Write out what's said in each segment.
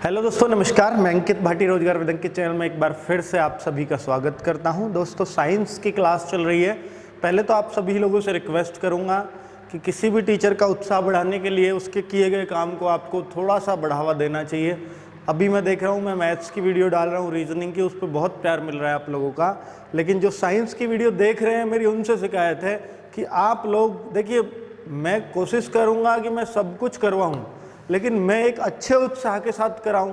Hello दोस्तों, नमस्कार। मैं अंकित भाटी रोजगार विद अंकित चैनल में एक बार फिर से आप सभी का स्वागत करता हूं। दोस्तों, साइंस की क्लास चल रही है। पहले तो आप सभी लोगों से रिक्वेस्ट करूंगा कि किसी भी टीचर का उत्साह बढ़ाने के लिए उसके किए गए काम को आपको थोड़ा सा बढ़ावा देना चाहिए। अभी मैं देख रहा हूँ, मैं मैथ्स की वीडियो डाल रहा हूँ, रीजनिंग की, उस पर बहुत प्यार मिल रहा है आप लोगों का। लेकिन जो साइंस की वीडियो देख रहे हैं, मेरी उनसे शिकायत है कि आप लोग देखिए, मैं कोशिश करूँगा कि मैं सब कुछ करवाऊँ, लेकिन मैं एक अच्छे उत्साह के साथ कराऊं,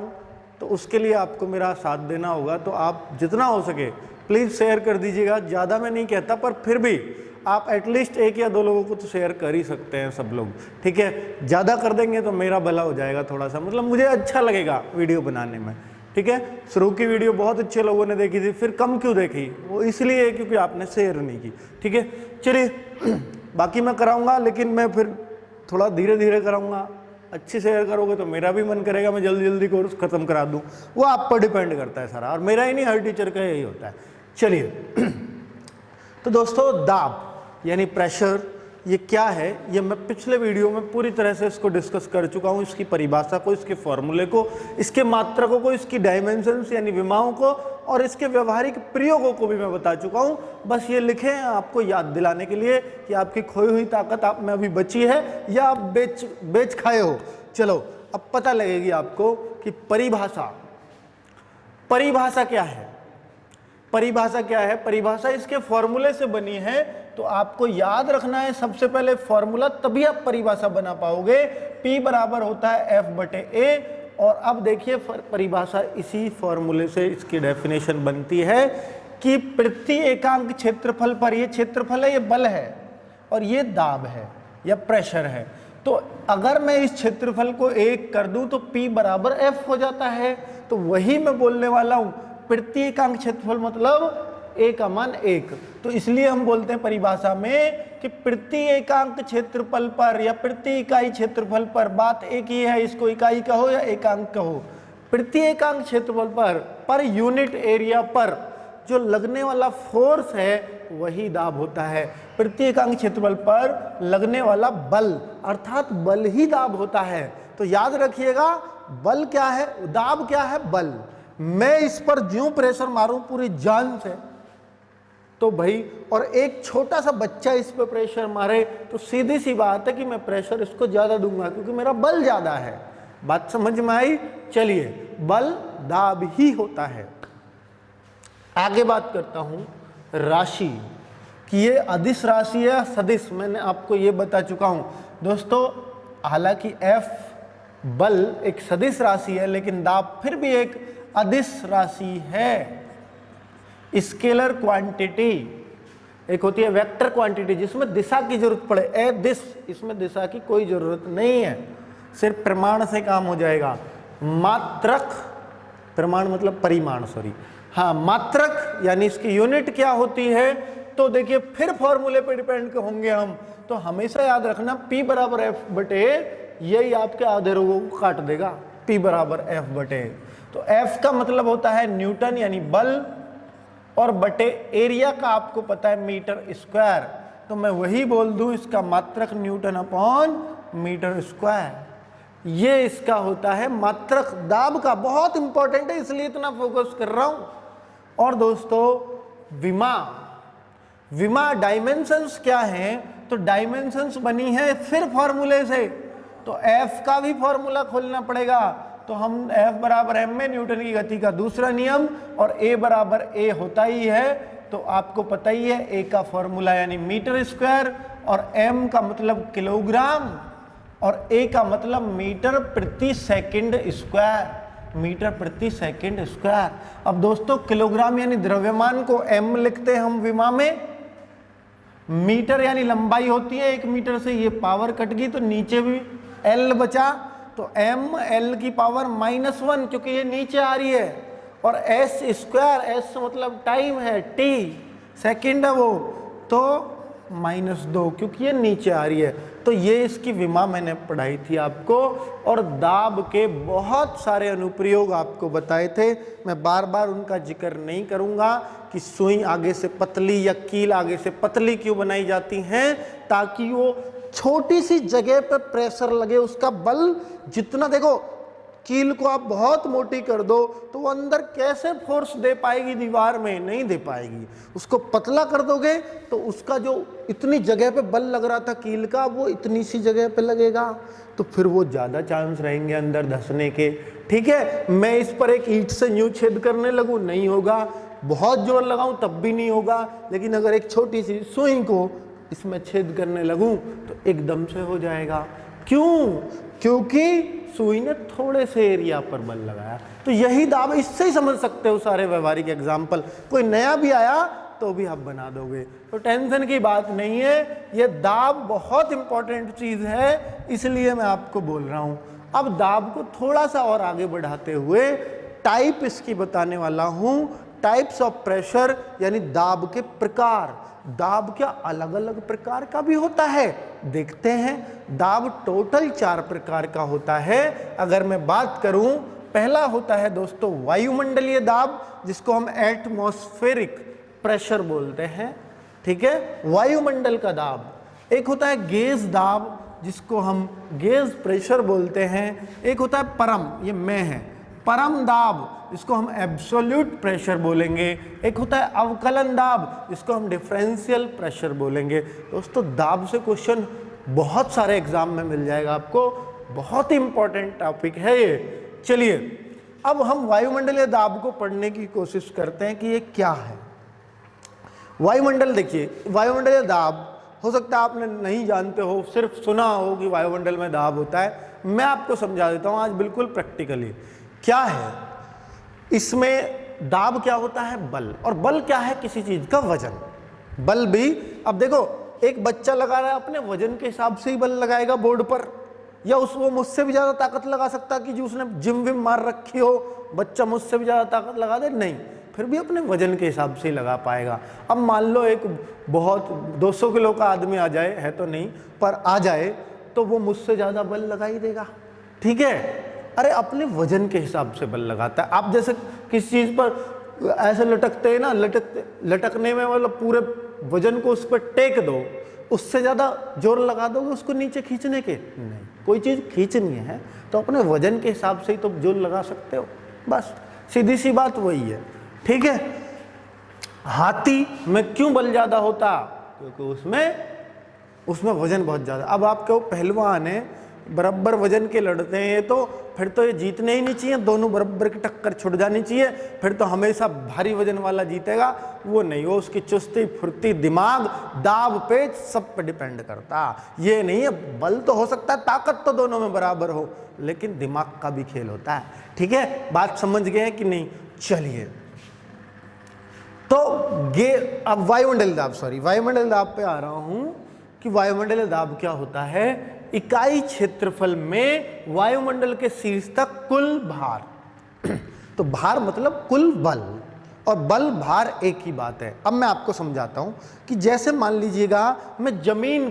तो उसके लिए आपको मेरा साथ देना होगा। तो आप जितना हो सके प्लीज़ शेयर कर दीजिएगा। ज़्यादा मैं नहीं कहता, पर फिर भी आप एटलीस्ट एक या दो लोगों को तो शेयर कर ही सकते हैं सब लोग, ठीक है। ज़्यादा कर देंगे तो मेरा भला हो जाएगा थोड़ा सा, मतलब मुझे अच्छा लगेगा वीडियो बनाने में, ठीक है। शुरू की वीडियो बहुत अच्छे लोगों ने देखी थी, फिर कम क्यों देखी? वो इसलिए क्योंकि आपने शेयर नहीं की, ठीक है। चलिए, बाकी मैं कराऊँगा, लेकिन मैं फिर थोड़ा धीरे धीरे कराऊँगा। अच्छी शेयर करोगे तो मेरा भी मन करेगा मैं जल्दी जल्दी कोर्स खत्म करा दूं। वो आप पर डिपेंड करता है सारा, और मेरा ही नहीं, हर टीचर का यही होता है। चलिए, तो दोस्तों, दाब यानी प्रेशर, ये क्या है? ये मैं पिछले वीडियो में पूरी तरह से इसको डिस्कस कर चुका हूँ। इसकी परिभाषा को, इसके फॉर्मूले को, इसके मात्रकों को, इसकी डायमेंशंस यानी विमाओं को, और इसके व्यवहारिक प्रयोगों को भी मैं बता चुका हूँ। बस ये लिखे हैं आपको याद दिलाने के लिए कि आपकी खोई हुई ताकत आप में अभी बची है या आप बेच खाए हो। चलो, अब पता लगेगी आपको कि परिभाषा क्या है। परिभाषा क्या है? परिभाषा इसके फॉर्मूले से बनी है, तो आपको याद रखना है सबसे पहले फॉर्मूला, तभी आप परिभाषा बना पाओगे। P बराबर होता है F/A। और अब देखिए, परिभाषा इसी फॉर्मूले से इसकी डेफिनेशन बनती है कि प्रति एकांक क्षेत्रफल पर, ये क्षेत्रफल है, ये बल है, और ये दाब है या प्रेशर है। तो अगर मैं इस क्षेत्रफल को 1 कर दूं तो P बराबर F हो जाता है। तो वही मैं बोलने वाला हूं, प्रति एकांक क्षेत्रफल मतलब A का मान 1। तो इसलिए हम बोलते हैं परिभाषा में कि प्रति एकांक क्षेत्रफल पर या प्रति इकाई क्षेत्रफल पर, बात एक ही है, इसको इकाई कहो या एकांक कहो, प्रति एकांक क्षेत्रफल पर यूनिट एरिया पर जो लगने वाला फोर्स है वही दाब होता है। प्रति एकांक क्षेत्रफल पर लगने वाला बल, अर्थात बल ही दाब होता है। तो याद रखिएगा, बल क्या है, दाब क्या है, बल। मैं इस पर ज्यों प्रेशर मारूं पूरी जान से, तो भाई, और एक छोटा सा बच्चा इस पर प्रेशर मारे, तो सीधी सी बात है कि मैं प्रेशर इसको ज्यादा दूंगा, क्योंकि मेरा बल ज्यादा है। बात समझ में आई? चलिए, बल दाब ही होता है। आगे बात करता हूं राशि कि ये अदिश राशि है, सदिश। मैंने आपको ये बता चुका हूं दोस्तों। हालांकि F बल एक सदिश राशि है, लेकिन दाब फिर भी एक अदिश राशि है। स्केलर क्वांटिटी एक होती है वेक्टर क्वांटिटी, जिसमें दिशा की जरूरत पड़े, ए दिश, इसमें दिशा की कोई जरूरत नहीं है, सिर्फ प्रमाण से काम हो जाएगा। मात्रक, प्रमाण मतलब परिमाण, सॉरी, हाँ, मात्रक यानी इसकी यूनिट क्या होती है? तो देखिए, फिर फॉर्मूले पे डिपेंड होंगे हम। तो हमेशा याद रखना, P बराबर F/A, यही आपके आधे रोगों को काट देगा, P बराबर F/A। तो F का मतलब होता है न्यूटन यानी बल, और बटे एरिया का आपको पता है मीटर स्क्वायर। तो मैं वही बोल दूं, इसका मात्रक न्यूटन अपॉन मीटर स्क्वायर, ये इसका होता है मात्रक दाब का। बहुत इंपॉर्टेंट है, इसलिए इतना फोकस कर रहा हूं। और दोस्तों, विमा डायमेंशंस क्या हैं? तो डायमेंशंस बनी है फिर फॉर्मूले से, तो F का भी फॉर्मूला खोलना पड़ेगा। तो हम F बराबर m में न्यूटन की गति का दूसरा नियम, और A बराबर A होता ही है, तो आपको पता ही है A का फॉर्मूला यानी मीटर स्क्वायर, और m का मतलब किलोग्राम, और A का मतलब मीटर प्रति सेकंड स्क्वायर, मीटर प्रति सेकंड स्क्वायर। अब दोस्तों, किलोग्राम यानी द्रव्यमान को m लिखते हैं हम विमा में, मीटर यानी लंबाई होती है 1 मीटर से, ये पावर कट गई तो नीचे भी l बचा, तो m l की पावर -1, क्योंकि ये नीचे आ रही है, और s स्क्वायर, s मतलब टाइम है, t सेकंड है वो, तो -2, क्योंकि ये नीचे आ रही है। तो ये इसकी विमा मैंने पढ़ाई थी आपको, और दाब के बहुत सारे अनुप्रयोग आपको बताए थे। मैं बार बार उनका जिक्र नहीं करूंगा कि सुई आगे से पतली या कील आगे से पतली क्यों बनाई जाती हैं, ताकि वो छोटी सी जगह पे प्रेशर लगे, उसका बल जितना, देखो कील को आप बहुत मोटी कर दो तो वो अंदर कैसे फोर्स दे पाएगी दीवार में, नहीं दे पाएगी। उसको पतला कर दोगे तो उसका जो इतनी जगह पे बल लग रहा था कील का, वो इतनी सी जगह पे लगेगा, तो फिर वो ज़्यादा चांस रहेंगे अंदर धंसने के। ठीक है, मैं इस पर एक ईंट से यूं छेद करने लगूं, नहीं होगा। बहुत जोर लगाऊं तब भी नहीं होगा। लेकिन अगर एक छोटी सी सुई को इसमें छेद करने लगूं तो एकदम से हो जाएगा। क्यों? क्योंकि सुई ने थोड़े से एरिया पर बल लगाया। तो यही दाब, इससे ही समझ सकते हो सारे व्यवहारिक एग्जाम्पल। कोई नया भी आया तो भी आप बना दोगे, तो टेंशन की बात नहीं है। ये दाब बहुत इंपॉर्टेंट चीज है, इसलिए मैं आपको बोल रहा हूं। अब दाब को थोड़ा सा और आगे बढ़ाते हुए टाइप इसकी बताने वाला हूं। टाइप्स ऑफ प्रेशर यानी दाब के प्रकार। दाब क्या अलग अलग प्रकार का भी होता है, देखते हैं। दाब टोटल 4 प्रकार का होता है। अगर मैं बात करूं, पहला होता है दोस्तों वायुमंडलीय दाब, जिसको हम एटमॉस्फेरिक प्रेशर बोलते हैं। ठीक है, वायुमंडल का दाब। एक होता है गेज दाब, जिसको हम गेज प्रेशर बोलते हैं। एक होता है परम, ये मैं है, परम दाब, इसको हम एब्सोल्यूट प्रेशर बोलेंगे। एक होता है अवकलन दाब, इसको हम डिफरेंशियल प्रेशर बोलेंगे। दोस्तों दाब से क्वेश्चन बहुत सारे एग्जाम में मिल जाएगा आपको, बहुत ही इंपॉर्टेंट टॉपिक है ये। चलिए अब हम वायुमंडलीय दाब को पढ़ने की कोशिश करते हैं कि ये क्या है। वायुमंडल, देखिए वायुमंडलीय दाब, हो सकता है आपने नहीं जानते हो, सिर्फ सुना हो कि वायुमंडल में दाब होता है। मैं आपको समझा देता हूं आज बिल्कुल प्रैक्टिकली क्या है। इसमें दाब क्या होता है? बल। और बल क्या है? किसी चीज का वजन। बल भी, अब देखो एक बच्चा लगा रहा है, अपने वजन के हिसाब से ही बल लगाएगा बोर्ड पर, या वो मुझसे भी ज्यादा ताकत लगा सकता कि जो उसने जिम विम मार रखी हो, बच्चा मुझसे भी ज्यादा ताकत लगा दे? नहीं, फिर भी अपने वजन के हिसाब से ही लगा पाएगा। अब मान लो एक बहुत 200 किलो का आदमी आ जाए, है तो नहीं पर आ जाए, तो वो मुझसे ज्यादा बल लगा ही देगा। ठीक है, अरे अपने वजन के हिसाब से बल लगाता है। आप जैसे किसी चीज पर ऐसे लटकते हैं ना, लटकने में मतलब पूरे वजन को उस पर टेक दो, उससे ज्यादा जोर लगा दोगे उसको नीचे खींचने के? नहीं, कोई चीज खींचनी है तो अपने वजन के हिसाब से ही तो जोर लगा सकते हो, बस सीधी सी बात वही है। ठीक है, हाथी में क्यों बल ज्यादा होता? क्योंकि उसमें वजन बहुत ज्यादा। अब आप कहो पहलवान है, बराबर वजन के लड़ते हैं, तो फिर तो ये जीतने ही नहीं चाहिए, दोनों बराबर की टक्कर छुट जानी चाहिए, फिर तो हमेशा भारी वजन वाला जीतेगा। वो नहीं, वो उसकी चुस्ती फुर्ती, दिमाग, दाब पेच सब पे डिपेंड करता। ये नहीं है, बल तो हो सकता है, ताकत तो दोनों में बराबर हो, लेकिन दिमाग का भी खेल होता है। ठीक है, बात समझ गए कि नहीं? चलिए, तो अब वायुमंडलीय दाब, वायुमंडलीय दाब पे आ रहा हूं कि वायुमंडलीय दाब क्या होता है। इकाई क्षेत्रफल में वायुमंडल के शीर्ष तक कुल भार तो भार मतलब कुल बल, और बल भार एक ही बात है। अब मैं आपको समझाता हूं कि जैसे मान लीजिएगा मैं जमीन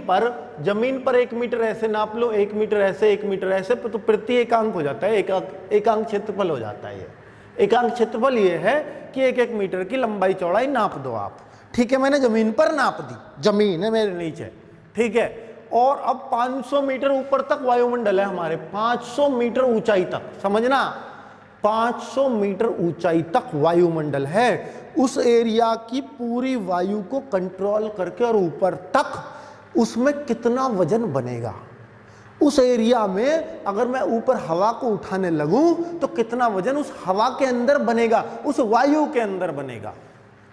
पर 1 मीटर ऐसे नाप लो, 1 मीटर ऐसे, 1 मीटर ऐसे, तो प्रति एकांक हो जाता है, एकांक क्षेत्रफल हो जाता है। ये एकांक क्षेत्रफल ये है कि 1-1 मीटर की लंबाई चौड़ाई नाप दो आप। ठीक है, मैंने जमीन पर नाप दी, जमीन है मेरे नीचे। ठीक है, और अब 500 मीटर ऊपर तक वायुमंडल है हमारे, 500 मीटर ऊंचाई तक, समझना 500 मीटर ऊंचाई तक वायुमंडल है। उस एरिया की पूरी वायु को कंट्रोल करके और ऊपर तक उसमें कितना वजन बनेगा, उस एरिया में अगर मैं ऊपर हवा को उठाने लगूं तो कितना वजन उस हवा के अंदर बनेगा, उस वायु के अंदर बनेगा।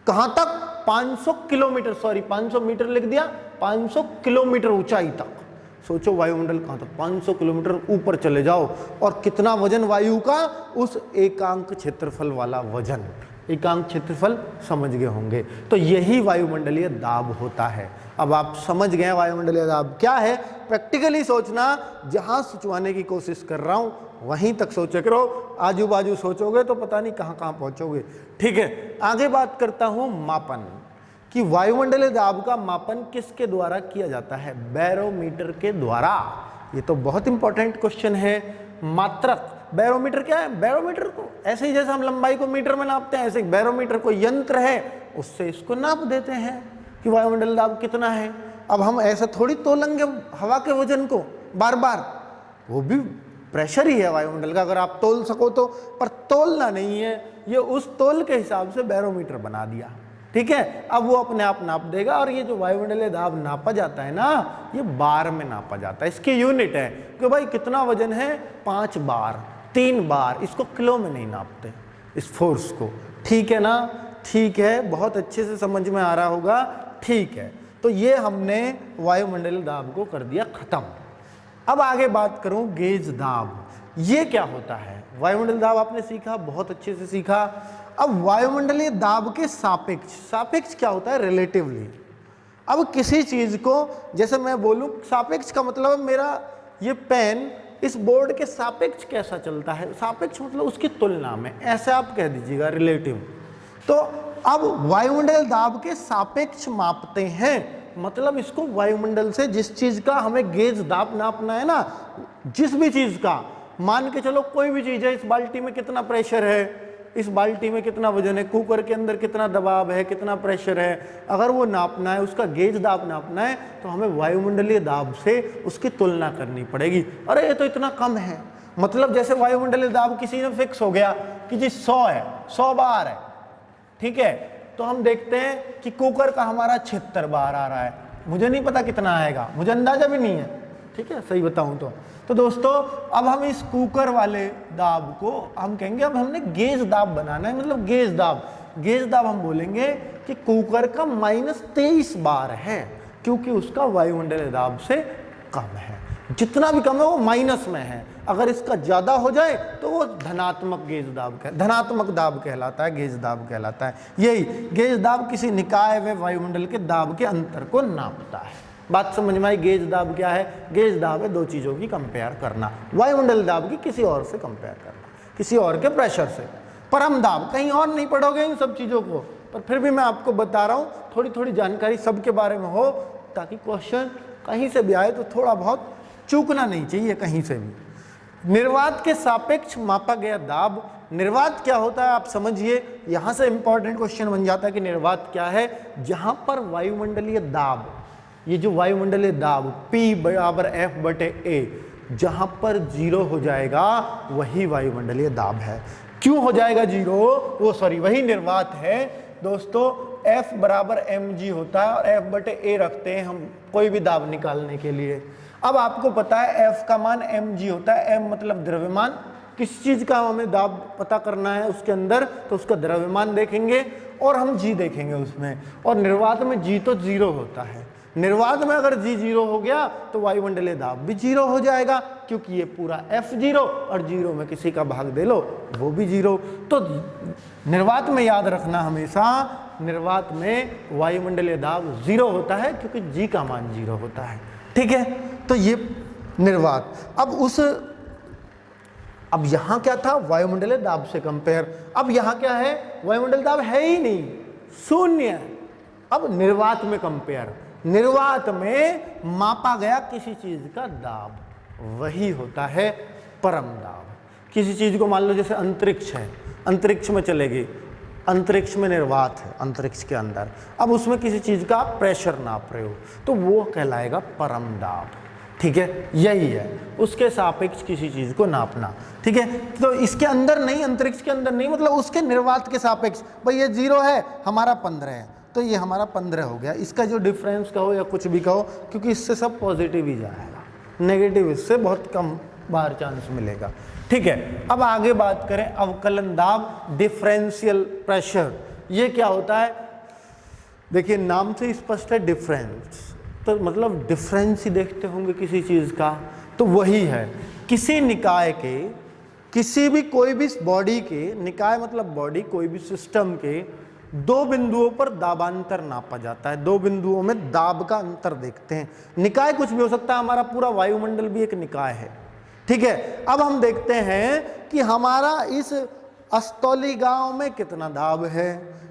कहां तक? 500 किलोमीटर, 500 मीटर लिख दिया, 500 किलोमीटर ऊंचाई तक। सोचो वायुमंडल कहां तक? 500 किलोमीटर ऊपर चले जाओ, और कितना वजन वायु का? उस एकांक क्षेत्रफल वाला वजन। एकांक क्षेत्रफल समझ गए होंगे, तो यही वायुमंडलीय दाब होता है। अब आप समझ गए वायुमंडलीय दाब क्या है। प्रैक्टिकली सोचना, जहां सोचवाने की कोशिश कर रहा हूं वहीं तक सोचे करो, आजू बाजू सोचोगे तो पता नहीं कहां कहां पहुंचोगे। ठीक है, आगे बात करता हूं मापन कि वायुमंडलीय दाब का मापन किसके द्वारा किया जाता है? बैरोमीटर के द्वारा। ये तो बहुत इंपॉर्टेंट क्वेश्चन है। मात्रक बैरोमीटर क्या है? बैरोमीटर को ऐसे ही जैसे हम लंबाई को मीटर में नापते हैं, ऐसे बैरोमीटर को यंत्र है, उससे इसको नाप देते हैं कि वायुमंडलीय दाब कितना है। अब हम ऐसा थोड़ी तोलेंगे हवा के वजन को बार बार, वो भी प्रेशर ही है वायुमंडल का, अगर आप तोल सको तो, पर तोलना नहीं है, ये उस तोल के हिसाब से बैरोमीटर बना दिया, ठीक है। अब वो अपने आप नाप देगा, और ये जो वायुमंडलीय दाब नापा जाता है ना, ये बार में नापा जाता है, इसकी यूनिट है कि भाई कितना वजन है, 5 बार, 3 बार, इसको किलो में नहीं नापते इस फोर्स को, ठीक है ना। ठीक है, बहुत अच्छे से समझ में आ रहा होगा, ठीक है। तो ये हमने वायुमंडलीय दाब को कर दिया खत्म। अब आगे बात करूं गेज दाब, ये क्या होता है। वायुमंडलीय दाब आपने सीखा, बहुत अच्छे से सीखा। अब वायुमंडलीय दाब के सापेक्ष, सापेक्ष क्या होता है, रिलेटिवली। अब किसी चीज को, जैसे मैं बोलूं सापेक्ष का मतलब मेरा ये पेन इस बोर्ड के सापेक्ष कैसा चलता है, सापेक्ष मतलब उसकी तुलना में, ऐसे आप कह दीजिएगा, रिलेटिव। तो अब वायुमंडल दाब के सापेक्ष मापते हैं, मतलब इसको वायुमंडल से जिस चीज का हमें गेज दाब नापना है ना, जिस भी चीज का, मान के चलो कोई भी चीज है, इस बाल्टी में कितना प्रेशर है, इस बाल्टी में कितना वजन है, कुकर के अंदर कितना दबाव है, कितना प्रेशर है, अगर वो नापना है, उसका गेज दाब नापना है, तो हमें वायुमंडलीय दाब से उसकी तुलना करनी पड़ेगी। अरे ये तो इतना कम है, मतलब जैसे वायुमंडलीय दाब किसी ने फिक्स हो गया कि जी 100 है, 100 बार है, ठीक है। तो हम देखते हैं कि कुकर का हमारा 76 बार आ रहा है, मुझे नहीं पता कितना आएगा, मुझे अंदाजा भी नहीं है, ठीक है, सही बताऊं तो दोस्तों अब हम इस कुकर वाले दाब को हम कहेंगे, अब हमने गेज दाब बनाना है, मतलब गेज दाब हम बोलेंगे कि कुकर का -23 बार है, क्योंकि उसका वायुमंडलीय दाब से कम है, जितना भी कम है वो माइनस में है, अगर इसका ज्यादा हो जाए तो वो धनात्मक दाब कहलाता है, गेज दाब कहलाता है। यही गेज दाब किसी निकाय व वायुमंडल के दाब के अंतर को नापता है। बात समझ में आई। गेज दाब क्या है, गेज दाब है दो चीजों की कंपेयर करना, वायुमंडल दाब की किसी और से कंपेयर करना, किसी और के प्रेशर से। परम दाब कहीं और नहीं पढ़ोगे इन सब चीजों को, पर फिर भी मैं आपको बता रहा हूं, थोड़ी थोड़ी जानकारी सबके बारे में हो, ताकि क्वेश्चन कहीं से भी आए तो थोड़ा बहुत चूकना नहीं चाहिए कहीं से भी। निर्वात के सापेक्ष मापा गया दाब, निर्वात क्या होता है आप समझिए, यहां से इंपॉर्टेंट क्वेश्चन बन जाता है कि निर्वात क्या है। जहां पर वायुमंडलीय दाब, ये जो वायुमंडलीय दाब P = F/A, जहां पर 0 हो जाएगा वही वायुमंडलीय दाब है। क्यों हो जाएगा 0? वही निर्वात है दोस्तों। F = mg होता है और F/A रखते हैं हम कोई भी दाब निकालने के लिए। अब आपको पता है F का मान mg होता है, m मतलब द्रव्यमान, किस चीज का हमें दाब पता करना है उसके अंदर, तो उसका द्रव्यमान देखेंगे और हम g देखेंगे उसमें, और निर्वात में g तो 0 होता है। निर्वात में अगर g 0 हो गया तो वायुमंडलीय दाब भी 0 हो जाएगा, क्योंकि ये पूरा F 0 और 0 में किसी का भाग दे लो वो भी 0। तो निर्वात में याद रखना हमेशा, निर्वात में वायुमंडलीय दाब 0 होता है, क्योंकि g का मान 0 होता है, ठीक है। तो ये निर्वात। अब यहां क्या था, वायुमंडलीय दाब से कंपेयर। अब यहां क्या है, वायुमंडलीय दाब है ही नहीं, शून्य। अब निर्वात में कंपेयर, निर्वात में मापा गया किसी चीज का दाब, वही होता है परम दाब। किसी चीज को मान लो जैसे अंतरिक्ष है, अंतरिक्ष में चलेगी, अंतरिक्ष में निर्वात है, अंतरिक्ष के अंदर, अब उसमें किसी चीज का प्रेशर नाप रहे हो तो वो कहलाएगा परम दाब, ठीक है। यही है उसके सापेक्ष किसी चीज को नापना, ठीक है। तो इसके अंदर नहीं, अंतरिक्ष के अंदर नहीं, मतलब उसके निर्वात के सापेक्ष। भाई ये 0 है, हमारा 15 है, तो ये हमारा 15 हो गया। इसका जो डिफरेंस कहो या कुछ भी कहो, क्योंकि इससे सब पॉजिटिव ही जाएगा, नेगेटिव इससे बहुत कम बार चांस मिलेगा, ठीक है। अब आगे बात करें अवकलन दाब, डिफरेंशियल प्रेशर। ये क्या होता है, देखिए नाम से स्पष्ट है, डिफरेंस, तो मतलब डिफरेंस ही देखते होंगे किसी चीज का, तो वही है किसी निकाय के, किसी भी कोई भी बॉडी के, निकाय मतलब बॉडी, कोई भी सिस्टम के दो बिंदुओं पर दाबांतर नापा जाता है। दो बिंदुओं में दाब का अंतर देखते हैं। निकाय कुछ भी हो सकता है, हमारा पूरा वायुमंडल भी एक निकाय है, ठीक है। अब हम देखते हैं कि हमारा इस अस्तौली गांव में कितना दाब है,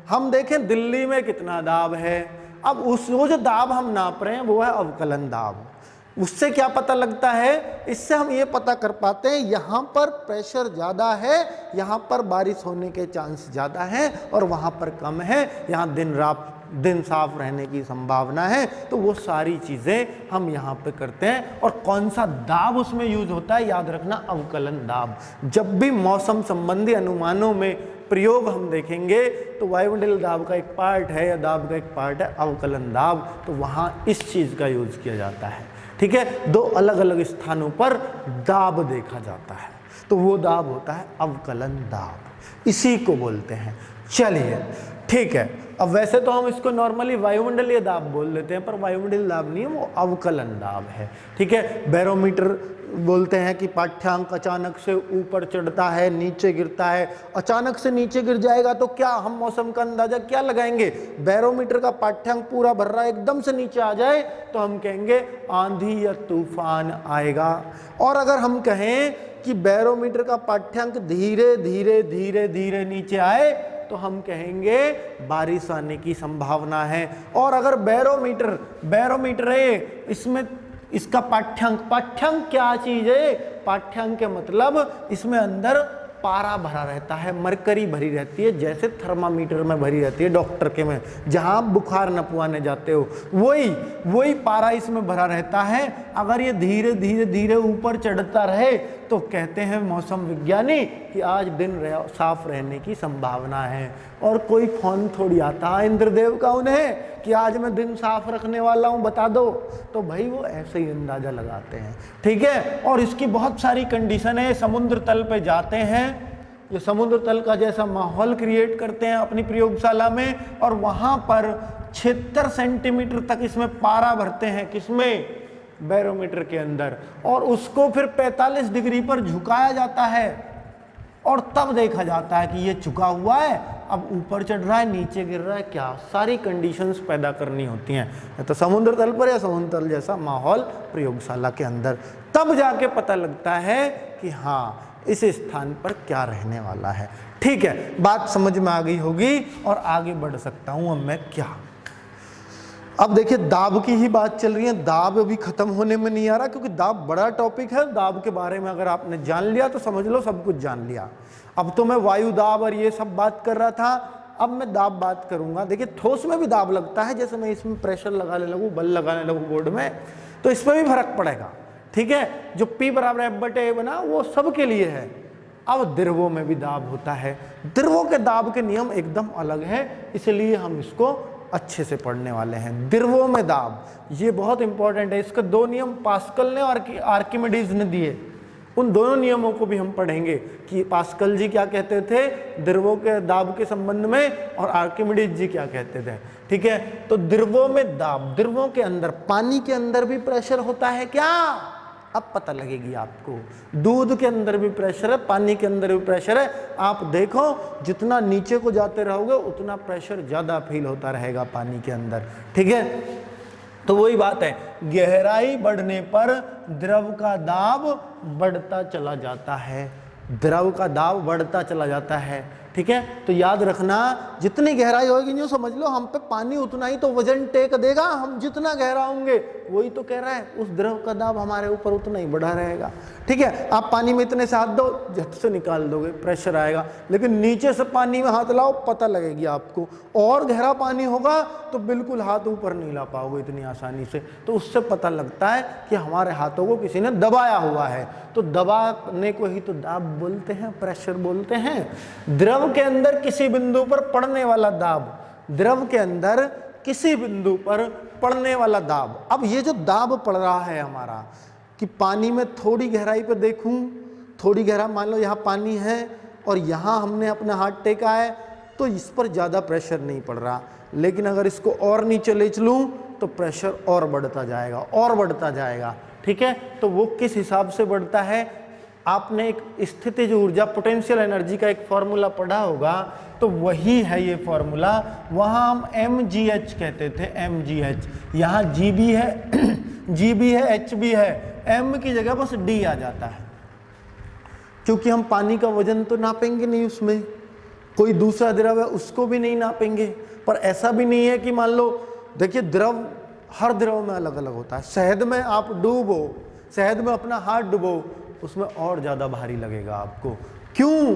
हम देखें दिल्ली में कितना दाब है। अब वो जो दाब हम नाप रहे हैं वो है अवकलन दाब। उससे क्या पता लगता है, इससे हम ये पता कर पाते हैं यहाँ पर प्रेशर ज़्यादा है, यहाँ पर बारिश होने के चांस ज़्यादा हैं और वहाँ पर कम है, यहाँ दिन रात दिन साफ रहने की संभावना है। तो वो सारी चीज़ें हम यहाँ पे करते हैं। और कौन सा दाब उसमें यूज होता है, याद रखना, अवकलन दाब। जब भी मौसम संबंधी अनुमानों में प्रयोग हम देखेंगे तो वायुमंडलीय दाब का एक पार्ट है या दाब का एक पार्ट है अवकलन दाब, तो वहाँ इस चीज़ का यूज किया जाता है। ठीक है, दो अलग अलग स्थानों पर दाब देखा जाता है, तो वो दाब होता है अवकलन दाब, इसी को बोलते हैं। चलिए ठीक है, अब वैसे तो हम इसको नॉर्मली वायुमंडलीय दाब बोल लेते हैं, पर वायुमंडलीय दाब नहीं है, वो अवकलन दाब है। ठीक है, बैरोमीटर बोलते हैं कि पाठ्यांक अचानक से ऊपर चढ़ता है, नीचे गिरता है। अचानक से नीचे गिर जाएगा तो क्या हम मौसम का अंदाजा क्या लगाएंगे? बैरोमीटर का पाठ्यांक पूरा भर रहा है, एकदम से नीचे आ जाए तो हम कहेंगे आंधी या तूफान आएगा। और अगर हम कहें कि बैरोमीटर का पाठ्यांक धीरे धीरे धीरे धीरे नीचे आए तो हम कहेंगे बारिश आने की संभावना है। और अगर बैरोमीटर है, इसमें इसका पाठ्यांक क्या चीज है? पाठ्यांक के मतलब इसमें अंदर पारा भरा रहता है, मरकरी भरी रहती है, जैसे थर्मामीटर में भरी रहती है डॉक्टर के में, जहां आप बुखार नपवाने जाते हो, वही पारा इसमें भरा रहता है। अगर ये धीरे धीरे धीरे ऊपर चढ़ता रहे तो कहते हैं मौसम विज्ञानी कि आज दिन साफ रहने की संभावना है। और कोई फोन थोड़ी आता इंद्रदेव का उन्हें कि आज मैं दिन साफ रखने वाला हूं, बता दो, तो भाई वो ऐसे ही अंदाजा लगाते हैं। ठीक है, और इसकी बहुत सारी कंडीशन है। समुद्र तल पे जाते हैं, ये समुद्र तल का जैसा माहौल क्रिएट करते हैं अपनी प्रयोगशाला में, और वहां पर 76 सेंटीमीटर तक इसमें पारा भरते हैं, किसमें? बैरोमीटर के अंदर, और उसको फिर 45 डिग्री पर झुकाया जाता है, और तब देखा जाता है कि ये झुका हुआ है, अब ऊपर चढ़ रहा है, नीचे गिर रहा है, क्या सारी कंडीशंस पैदा करनी होती हैं, तो समुद्र तल पर या समुद्र तल जैसा माहौल प्रयोगशाला के अंदर, तब जाके पता लगता है कि हाँ इस स्थान पर क्या रहने वाला है। ठीक है, बात समझ में आ गई होगी और आगे बढ़ सकता हूं। अब मैं क्या, अब देखिए दाब की ही बात चल रही है, दाब अभी खत्म होने में नहीं आ रहा, क्योंकि दाब बड़ा टॉपिक है। दाब के बारे में अगर आपने जान लिया तो समझ लो सब कुछ जान लिया। अब तो मैं वायु दाब और ये सब बात कर रहा था, अब मैं दाब बात करूंगा। देखिए ठोस में भी दाब लगता है, जैसे मैं इसमें प्रेशर लगाने लगूं, बल लगाने लगूं बोर्ड में, तो इसमें भी फर्क पड़ेगा। ठीक है, जो P बराबर F/A बना वो सबके लिए है। अब द्रवों में भी दाब होता है, द्रवों के दाब के नियम एकदम अलग है, इसलिए हम इसको अच्छे से पढ़ने वाले हैं। द्रवों में दाब, ये बहुत इंपॉर्टेंट है। इसके दो नियम पास्कल ने और आर्किमिडीज ने दिए, उन दोनों नियमों को भी हम पढ़ेंगे कि पास्कल जी क्या कहते थे द्रवों के दाब के संबंध में, और आर्किमिडीज जी क्या कहते थे। ठीक है, तो द्रवों में दाब, द्रवों के अंदर, पानी के अंदर भी प्रेशर होता है क्या? अब पता लगेगी आपको। दूध के अंदर भी प्रेशर है, पानी के अंदर भी प्रेशर है। आप देखो जितना नीचे को जाते रहोगे उतना प्रेशर ज्यादा फील होता रहेगा पानी के अंदर। ठीक है, तो वही बात है, गहराई बढ़ने पर द्रव का दाब बढ़ता चला जाता है, द्रव का दाब बढ़ता चला जाता है। ठीक है, तो याद रखना जितनी गहराई होगी, यूं समझ लो हम पे पानी उतना ही तो वजन टेक देगा, हम जितना गहरा होंगे, वही तो कह रहा है, उस द्रव का दाब हमारे ऊपर उतना ही बढ़ा रहेगा। ठीक है, आप पानी में इतने से हाथ दो, झट से निकाल दोगे, प्रेशर आएगा, लेकिन नीचे से पानी में हाथ लाओ, पता लगेगी आपको। और गहरा पानी होगा तो बिल्कुल हाथ ऊपर नहीं ला पाओगे इतनी आसानी से, तो उससे पता लगता है कि हमारे हाथों को किसी ने दबाया हुआ है। तो दबाने को ही तो दाब बोलते हैं, प्रेशर बोलते हैं। द्रव के अंदर किसी बिंदु पर पड़ने वाला दाब, द्रव के अंदर किसी बिंदु पर पड़ने वाला दाब। अब ये जो दाब पड़ रहा है हमारा, कि पानी में थोड़ी गहराई पे देखूं, थोड़ी गहरा, मान लो यहाँ पानी है और यहाँ हमने अपना हाथ टेका है, तो इस पर ज़्यादा प्रेशर नहीं पड़ रहा। लेकिन अगर इसको और नीचे ले चलूँ तो प्रेशर और बढ़ता जाएगा, और बढ़ता जाएगा। ठीक है, तो वो किस हिसाब से बढ़ता है? आपने एक स्थितिज ऊर्जा, पोटेंशियल एनर्जी का एक फॉर्मूला पढ़ा होगा, तो वही है ये फॉर्मूला। वहाँ हम mgh कहते थे, mgh, यहाँ gb है gb है, hb है, m की जगह बस d आ जाता है, क्योंकि हम पानी का वजन तो नापेंगे नहीं, उसमें कोई दूसरा द्रव है उसको भी नहीं नापेंगे। पर ऐसा भी नहीं है कि मान लो, देखिए द्रव हर द्रव में अलग अलग होता है। शहद में आप डूबो, शहद में अपना हाथ डुबो, उसमें और ज़्यादा भारी लगेगा आपको। क्यों?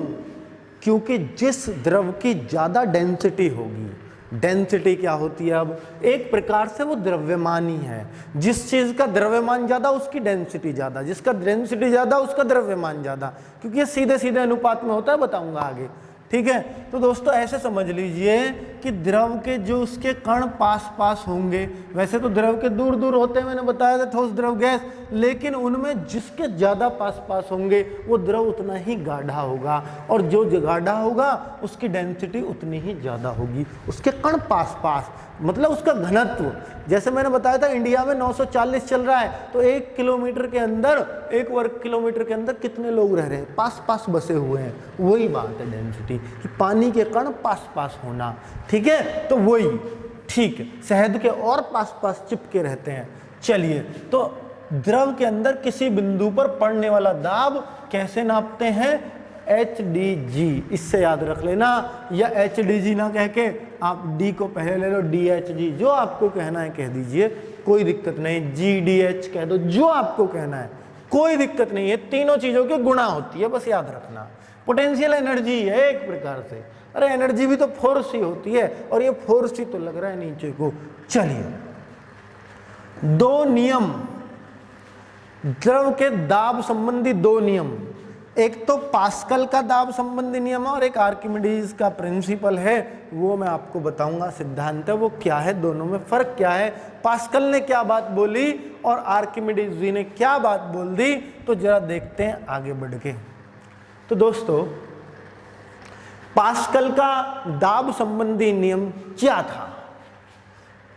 क्योंकि जिस द्रव की ज़्यादा डेंसिटी होगी, डेंसिटी क्या होती है? अब एक प्रकार से वो द्रव्यमान ही है। जिस चीज का द्रव्यमान ज्यादा उसकी डेंसिटी ज्यादा, जिसका डेंसिटी ज्यादा उसका द्रव्यमान ज्यादा, क्योंकि ये सीधे सीधे अनुपात में होता है, बताऊंगा आगे। ठीक है, तो दोस्तों ऐसे समझ लीजिए कि द्रव के जो उसके कण पास पास होंगे, वैसे तो द्रव के दूर दूर होते हैं, मैंने बताया था, ठोस द्रव गैस, लेकिन उनमें जिसके ज्यादा पास पास होंगे वो द्रव उतना ही गाढ़ा होगा, और जो गाढ़ा होगा उसकी डेंसिटी उतनी ही ज्यादा होगी। उसके कण पास पास मतलब उसका घनत्व, जैसे मैंने बताया था इंडिया में 940 चल रहा है, तो 1 किलोमीटर के अंदर, 1 वर्ग किलोमीटर के अंदर कितने लोग रह रहे हैं? पास पास बसे हुए हैं। वही बात है डेंसिटी, कि पानी के कण पास पास होना। ठीक है, तो वही ठीक है, शहद के और पास पास चिपके रहते हैं। चलिए, तो द्रव के अंदर किसी बिंदु पर पड़ने वाला दाब कैसे नापते हैं? HDG, इससे याद रख लेना, या HDG ना कह के आप D को पहले ले लो, DHG, जो आपको कहना है कह दीजिए, कोई दिक्कत नहीं। GDH कह दो, जो आपको कहना है, कोई दिक्कत नहीं है। तीनों चीजों की गुणा होती है, बस याद रखना। पोटेंशियल एनर्जी है एक प्रकार से, अरे एनर्जी भी तो फोर्स ही होती है, और ये फोर्स ही तो लग रहा है नीचे को। चलिए, 2 नियम, द्रव के दाब संबंधी 2 नियम, एक तो पास्कल का दाब संबंधी नियम है और एक आर्किमिडीज का प्रिंसिपल है, वो मैं आपको बताऊंगा। सिद्धांत है वो क्या है, दोनों में फर्क क्या है, पास्कल ने क्या बात बोली और आर्किमिडीज जी ने क्या बात बोल दी, तो जरा देखते हैं आगे बढ़ के। तो दोस्तों, पास्कल का दाब संबंधी नियम क्या था?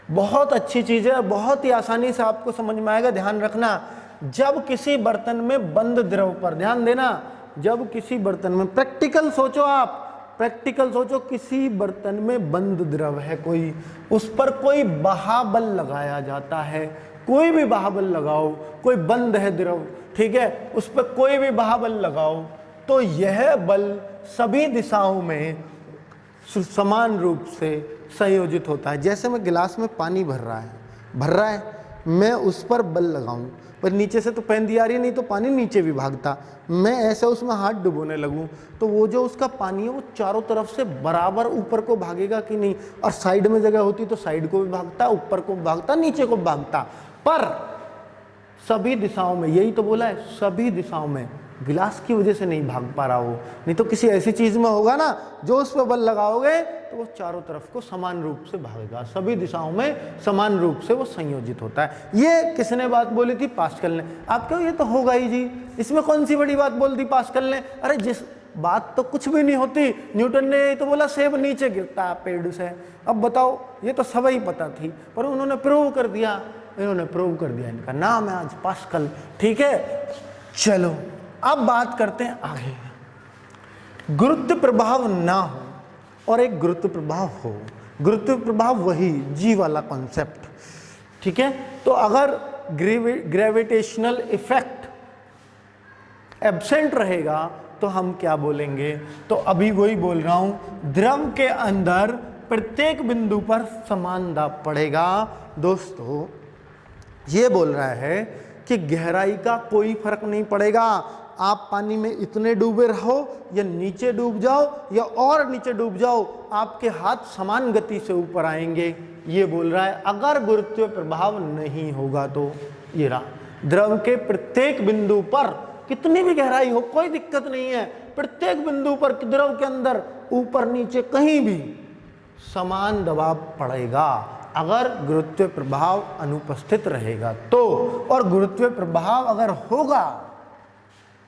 बहुत अच्छी चीज है, बहुत ही आसानी से आपको समझ में आएगा। ध्यान रखना, जब किसी बर्तन में बंद द्रव पर, ध्यान देना, जब किसी बर्तन में, प्रैक्टिकल सोचो आप, प्रैक्टिकल सोचो, किसी बर्तन में बंद द्रव है कोई, उस पर कोई बहाबल लगाया जाता है, कोई भी बहाबल लगाओ, कोई बंद है द्रव, ठीक है, उस पर कोई भी बहाबल लगाओ, तो यह बल सभी दिशाओं में समान रूप से संयोजित होता है। जैसे मैं गिलास में पानी भर रहा है, मैं उस पर बल लगाऊं, पर नीचे से तो पेंदी आ रही है, नहीं तो पानी नीचे भी भागता, मैं ऐसे उसमें हाथ डुबोने लगूं, तो वो जो उसका पानी है वो चारों तरफ से बराबर ऊपर को भागेगा कि नहीं? और साइड में जगह होती तो साइड को भी भागता, ऊपर को भागता, नीचे को भागता, पर सभी दिशाओं में, यही तो बोला है, सभी दिशाओं में गिलास की वजह से नहीं भाग पा रहा हो, नहीं तो किसी ऐसी चीज में होगा ना, जो उस पर बल लगाओगे तो वो चारों तरफ को समान रूप से भागेगा, सभी दिशाओं में समान रूप से वो संयोजित होता है। ये किसने बात बोली थी? पास्कल ने। आप कहो ये तो होगा ही जी, इसमें कौन सी बड़ी बात बोल दी पास्कल ने? अरे जिस बात तो कुछ भी नहीं होती, न्यूटन ने तो बोला सेब नीचे गिरता है पेड़ से। अब बताओ, ये तो सब ही पता थी, पर उन्होंने प्रूव कर दिया, इनका नाम है आज पास्कल। ठीक है, चलो अब बात करते हैं आगे। गुरुत्व प्रभाव ना हो और एक गुरुत्व प्रभाव हो। गुरुत्व प्रभाव वही जी वाला कॉन्सेप्ट, ठीक है। तो अगर ग्रेविटेशनल इफेक्ट एब्सेंट रहेगा तो हम क्या बोलेंगे? तो अभी वही बोल रहा हूं, द्रव के अंदर प्रत्येक बिंदु पर समान दाब पड़ेगा। दोस्तों ये बोल रहा है कि गहराई का कोई फर्क नहीं पड़ेगा, आप पानी में इतने डूबे रहो या नीचे डूब जाओ या और नीचे डूब जाओ, आपके हाथ समान गति से ऊपर आएंगे। ये बोल रहा है अगर गुरुत्व प्रभाव नहीं होगा तो। ये रहा, द्रव के प्रत्येक बिंदु पर कितनी भी गहराई हो कोई दिक्कत नहीं है, प्रत्येक बिंदु पर द्रव के अंदर ऊपर नीचे कहीं भी समान दबाव पड़ेगा अगर गुरुत्व प्रभाव अनुपस्थित रहेगा तो। और गुरुत्व प्रभाव अगर होगा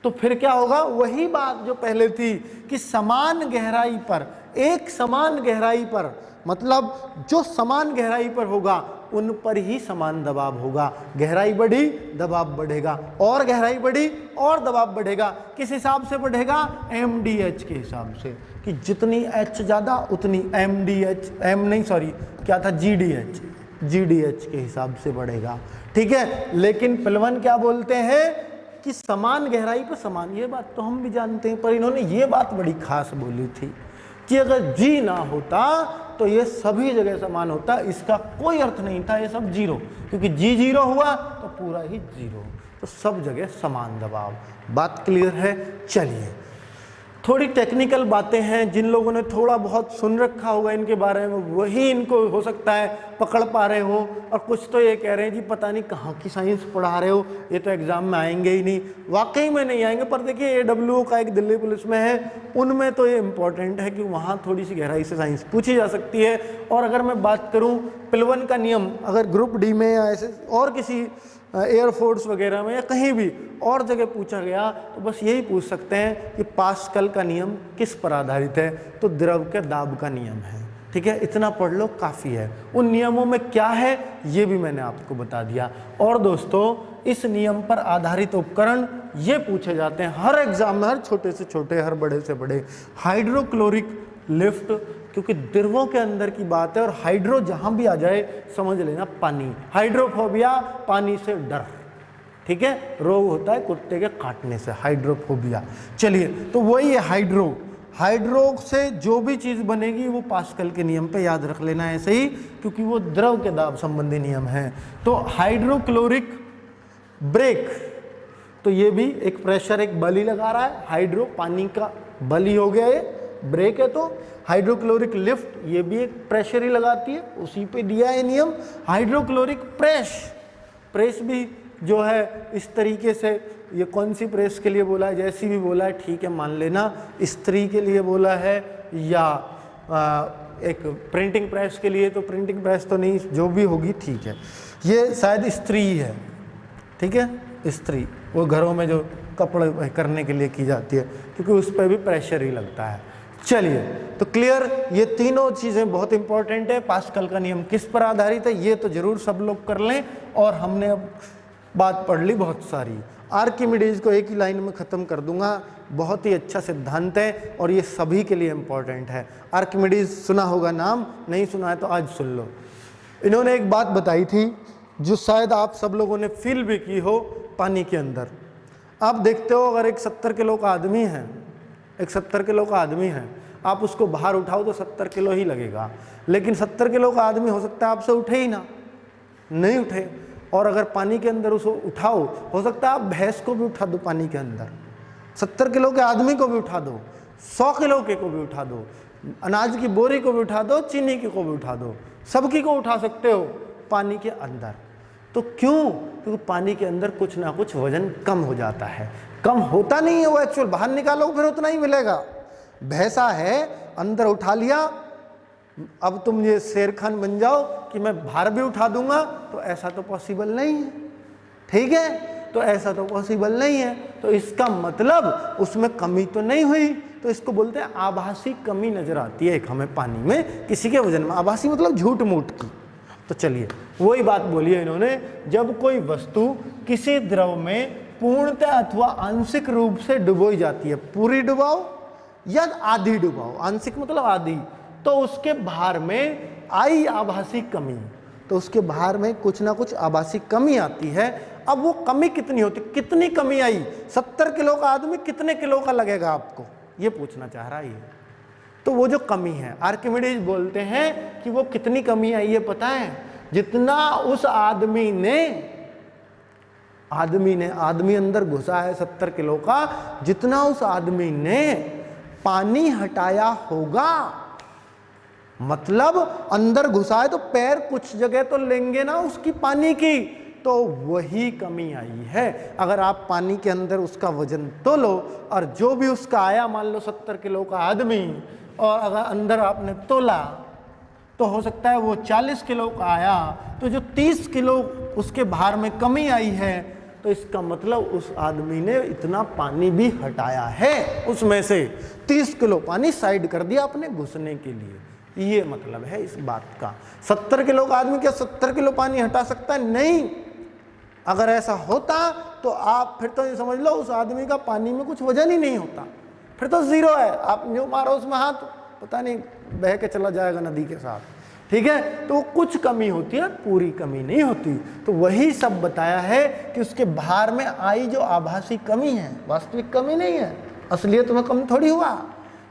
तो फिर क्या होगा? वही बात जो पहले थी कि समान गहराई पर, एक समान गहराई पर, मतलब जो समान गहराई पर होगा उन पर ही समान दबाव होगा। गहराई बढ़ी दबाव बढ़ेगा, और गहराई बढ़ी और दबाव बढ़ेगा। किस हिसाब से बढ़ेगा? MDH के हिसाब से, कि जितनी H ज्यादा उतनी GDH के हिसाब से बढ़ेगा। ठीक है, लेकिन पहलवान क्या बोलते हैं कि समान गहराई पर समान, ये बात तो हम भी जानते हैं, पर इन्होंने ये बात बड़ी खास बोली थी कि अगर G ना होता तो ये सभी जगह समान होता, इसका कोई अर्थ नहीं था ये सब जीरो, क्योंकि G जीरो हुआ तो पूरा ही जीरो, तो सब जगह समान दबाव। बात क्लियर है? चलिए थोड़ी टेक्निकल बातें हैं, जिन लोगों ने थोड़ा बहुत सुन रखा होगा इनके बारे में वही इनको हो सकता है पकड़ पा रहे हो, और कुछ तो ये कह रहे हैं जी पता नहीं कहाँ की साइंस पढ़ा रहे हो, ये तो एग्जाम में आएंगे ही नहीं। वाकई में नहीं आएंगे, पर देखिए AWO का एक दिल्ली पुलिस में है, उनमें तो ये इम्पोर्टेंट है कि वहाँ थोड़ी सी गहराई से साइंस पूछी जा सकती है। और अगर मैं बात करूँ पिलवन का नियम, अगर ग्रुप डी में या ऐसे और किसी एयरफोर्स वगैरह में या कहीं भी और जगह पूछा गया तो बस यही पूछ सकते हैं कि पास्कल का नियम किस पर आधारित है, तो द्रव के दाब का नियम है। ठीक है, इतना पढ़ लो काफ़ी है। उन नियमों में क्या है ये भी मैंने आपको बता दिया। और दोस्तों इस नियम पर आधारित उपकरण ये पूछे जाते हैं हर एग्जाम में, हर छोटे से छोटे, हर बड़े से बड़े। हाइड्रोक्लोरिक लिफ्ट, क्योंकि द्रवों के अंदर की बात है, और हाइड्रो जहां भी आ जाए समझ लेना पानी। हाइड्रोफोबिया, पानी से डर। ठीक है, रोग होता है कुत्ते के काटने से, हाइड्रोफोबिया। चलिए, तो वही है हाइड्रो। हाइड्रो से जो भी चीज बनेगी वो पास्कल के नियम पे याद रख लेना है, ऐसे ही, क्योंकि वो द्रव के दाब संबंधी नियम है। तो हाइड्रोक्लोरिक ब्रेक, तो ये भी एक प्रेशर, एक बली लगा रहा है। हाइड्रो पानी का बली हो गया, ये ब्रेक है। तो हाइड्रोक्लोरिक लिफ्ट, ये भी एक प्रेशर ही लगाती है, उसी पे दिया है नियम। हाइड्रोक्लोरिक प्रेस, प्रेस भी जो है इस तरीके से, ये कौन सी प्रेस के लिए बोला है, जैसी भी बोला है ठीक है मान लेना, स्त्री के लिए बोला है या एक प्रिंटिंग प्रेस के लिए, तो प्रिंटिंग प्रेस तो नहीं, जो भी होगी ठीक है। ये शायद स्त्री है, ठीक है, स्त्री, वो घरों में जो कपड़े करने के लिए की जाती है, क्योंकि उस पर भी प्रेशर ही लगता है। चलिए, तो क्लियर, ये तीनों चीज़ें बहुत इंपॉर्टेंट है। पास्कल का नियम किस पर आधारित है ये तो जरूर सब लोग कर लें। और हमने अब बात पढ़ ली बहुत सारी। आर्किमिडीज को एक ही लाइन में ख़त्म कर दूंगा, बहुत ही अच्छा सिद्धांत है और ये सभी के लिए इम्पॉर्टेंट है। आर्किमिडीज सुना होगा नाम, नहीं सुना है तो आज सुन लो। इन्होंने एक बात बताई थी जो शायद आप सब लोगों ने फील भी की हो पानी के अंदर। आप देखते हो अगर एक 70 किलो का आदमी है, एक 70 किलो का आदमी है, आप उसको बाहर उठाओ तो 70 किलो ही लगेगा, लेकिन 70 किलो का आदमी हो सकता है आपसे उठे ही ना, नहीं उठे। और अगर पानी के अंदर उसको उठाओ, हो सकता है आप भैंस को भी उठा दो पानी के अंदर, 70 किलो के आदमी को भी उठा दो, 100 किलो के को भी उठा दो, अनाज की बोरी को भी उठा दो, चीनी की को भी उठा दो, सबकी को उठा सकते हो पानी के अंदर। तो क्यों? क्योंकि पानी के अंदर कुछ ना कुछ वजन कम हो जाता है। कम होता नहीं है वो, एक्चुअल बाहर निकालो फिर उतना ही मिलेगा। भैंसा है, अंदर उठा लिया, अब तुम ये शेर खान बन जाओ कि मैं भार भी उठा दूंगा, तो ऐसा तो पॉसिबल नहीं है। ठीक है, तो ऐसा तो पॉसिबल नहीं है। तो इसका मतलब उसमें कमी तो नहीं हुई, तो इसको बोलते हैं आभासी कमी नजर आती है एक हमें पानी में, किसी के वजन में। आभासी मतलब झूठ मूठ की। तो चलिए, वही बात बोली है इन्होंने, जब कोई वस्तु किसी द्रव में पूर्णतः अथवा आंशिक रूप से डुबोई जाती है, पूरी डुबाओ या आधी डुबाओ, आंशिक मतलब आधी, तो उसके भार में आई आभासी कमी, तो उसके भार में कुछ ना कुछ आभासी कमी आती है। अब वो कमी कितनी होती, कितनी कमी आई, 70 किलो का आदमी कितने किलो का लगेगा आपको, ये पूछना चाह रहा है। तो वो जो कमी है, आर्किमिडीज बोलते हैं कि वो कितनी कमी आई है पता है, जितना उस आदमी अंदर घुसा है 70 किलो का, जितना उस आदमी ने पानी हटाया होगा, मतलब अंदर घुसा है तो पैर कुछ जगह तो लेंगे ना उसकी पानी की, तो वही कमी आई है। अगर आप पानी के अंदर उसका वजन तोलो और जो भी उसका आया, मान लो 70 किलो का आदमी, और अगर अंदर आपने तोला तो हो सकता है वो 40 किलो का आया, तो जो 30 किलो उसके भार में कमी आई है, तो इसका मतलब उस आदमी ने इतना पानी भी हटाया है, उसमें से 30 किलो पानी साइड कर दिया अपने घुसने के लिए। ये मतलब है इस बात का। 70 किलो का आदमी क्या 70 किलो पानी हटा सकता है? नहीं। अगर ऐसा होता तो आप फिर तो ये समझ लो उस आदमी का पानी में कुछ वजन ही नहीं होता, फिर तो जीरो है। आप न्यू मारो उसमें हाथ, पता नहीं बह के चला जाएगा नदी के साथ। ठीक है, तो कुछ कमी होती है, पूरी कमी नहीं होती। तो वही सब बताया है कि उसके भार में आई जो आभासी कमी है, वास्तविक कमी नहीं है, असलियत में कम थोड़ी हुआ,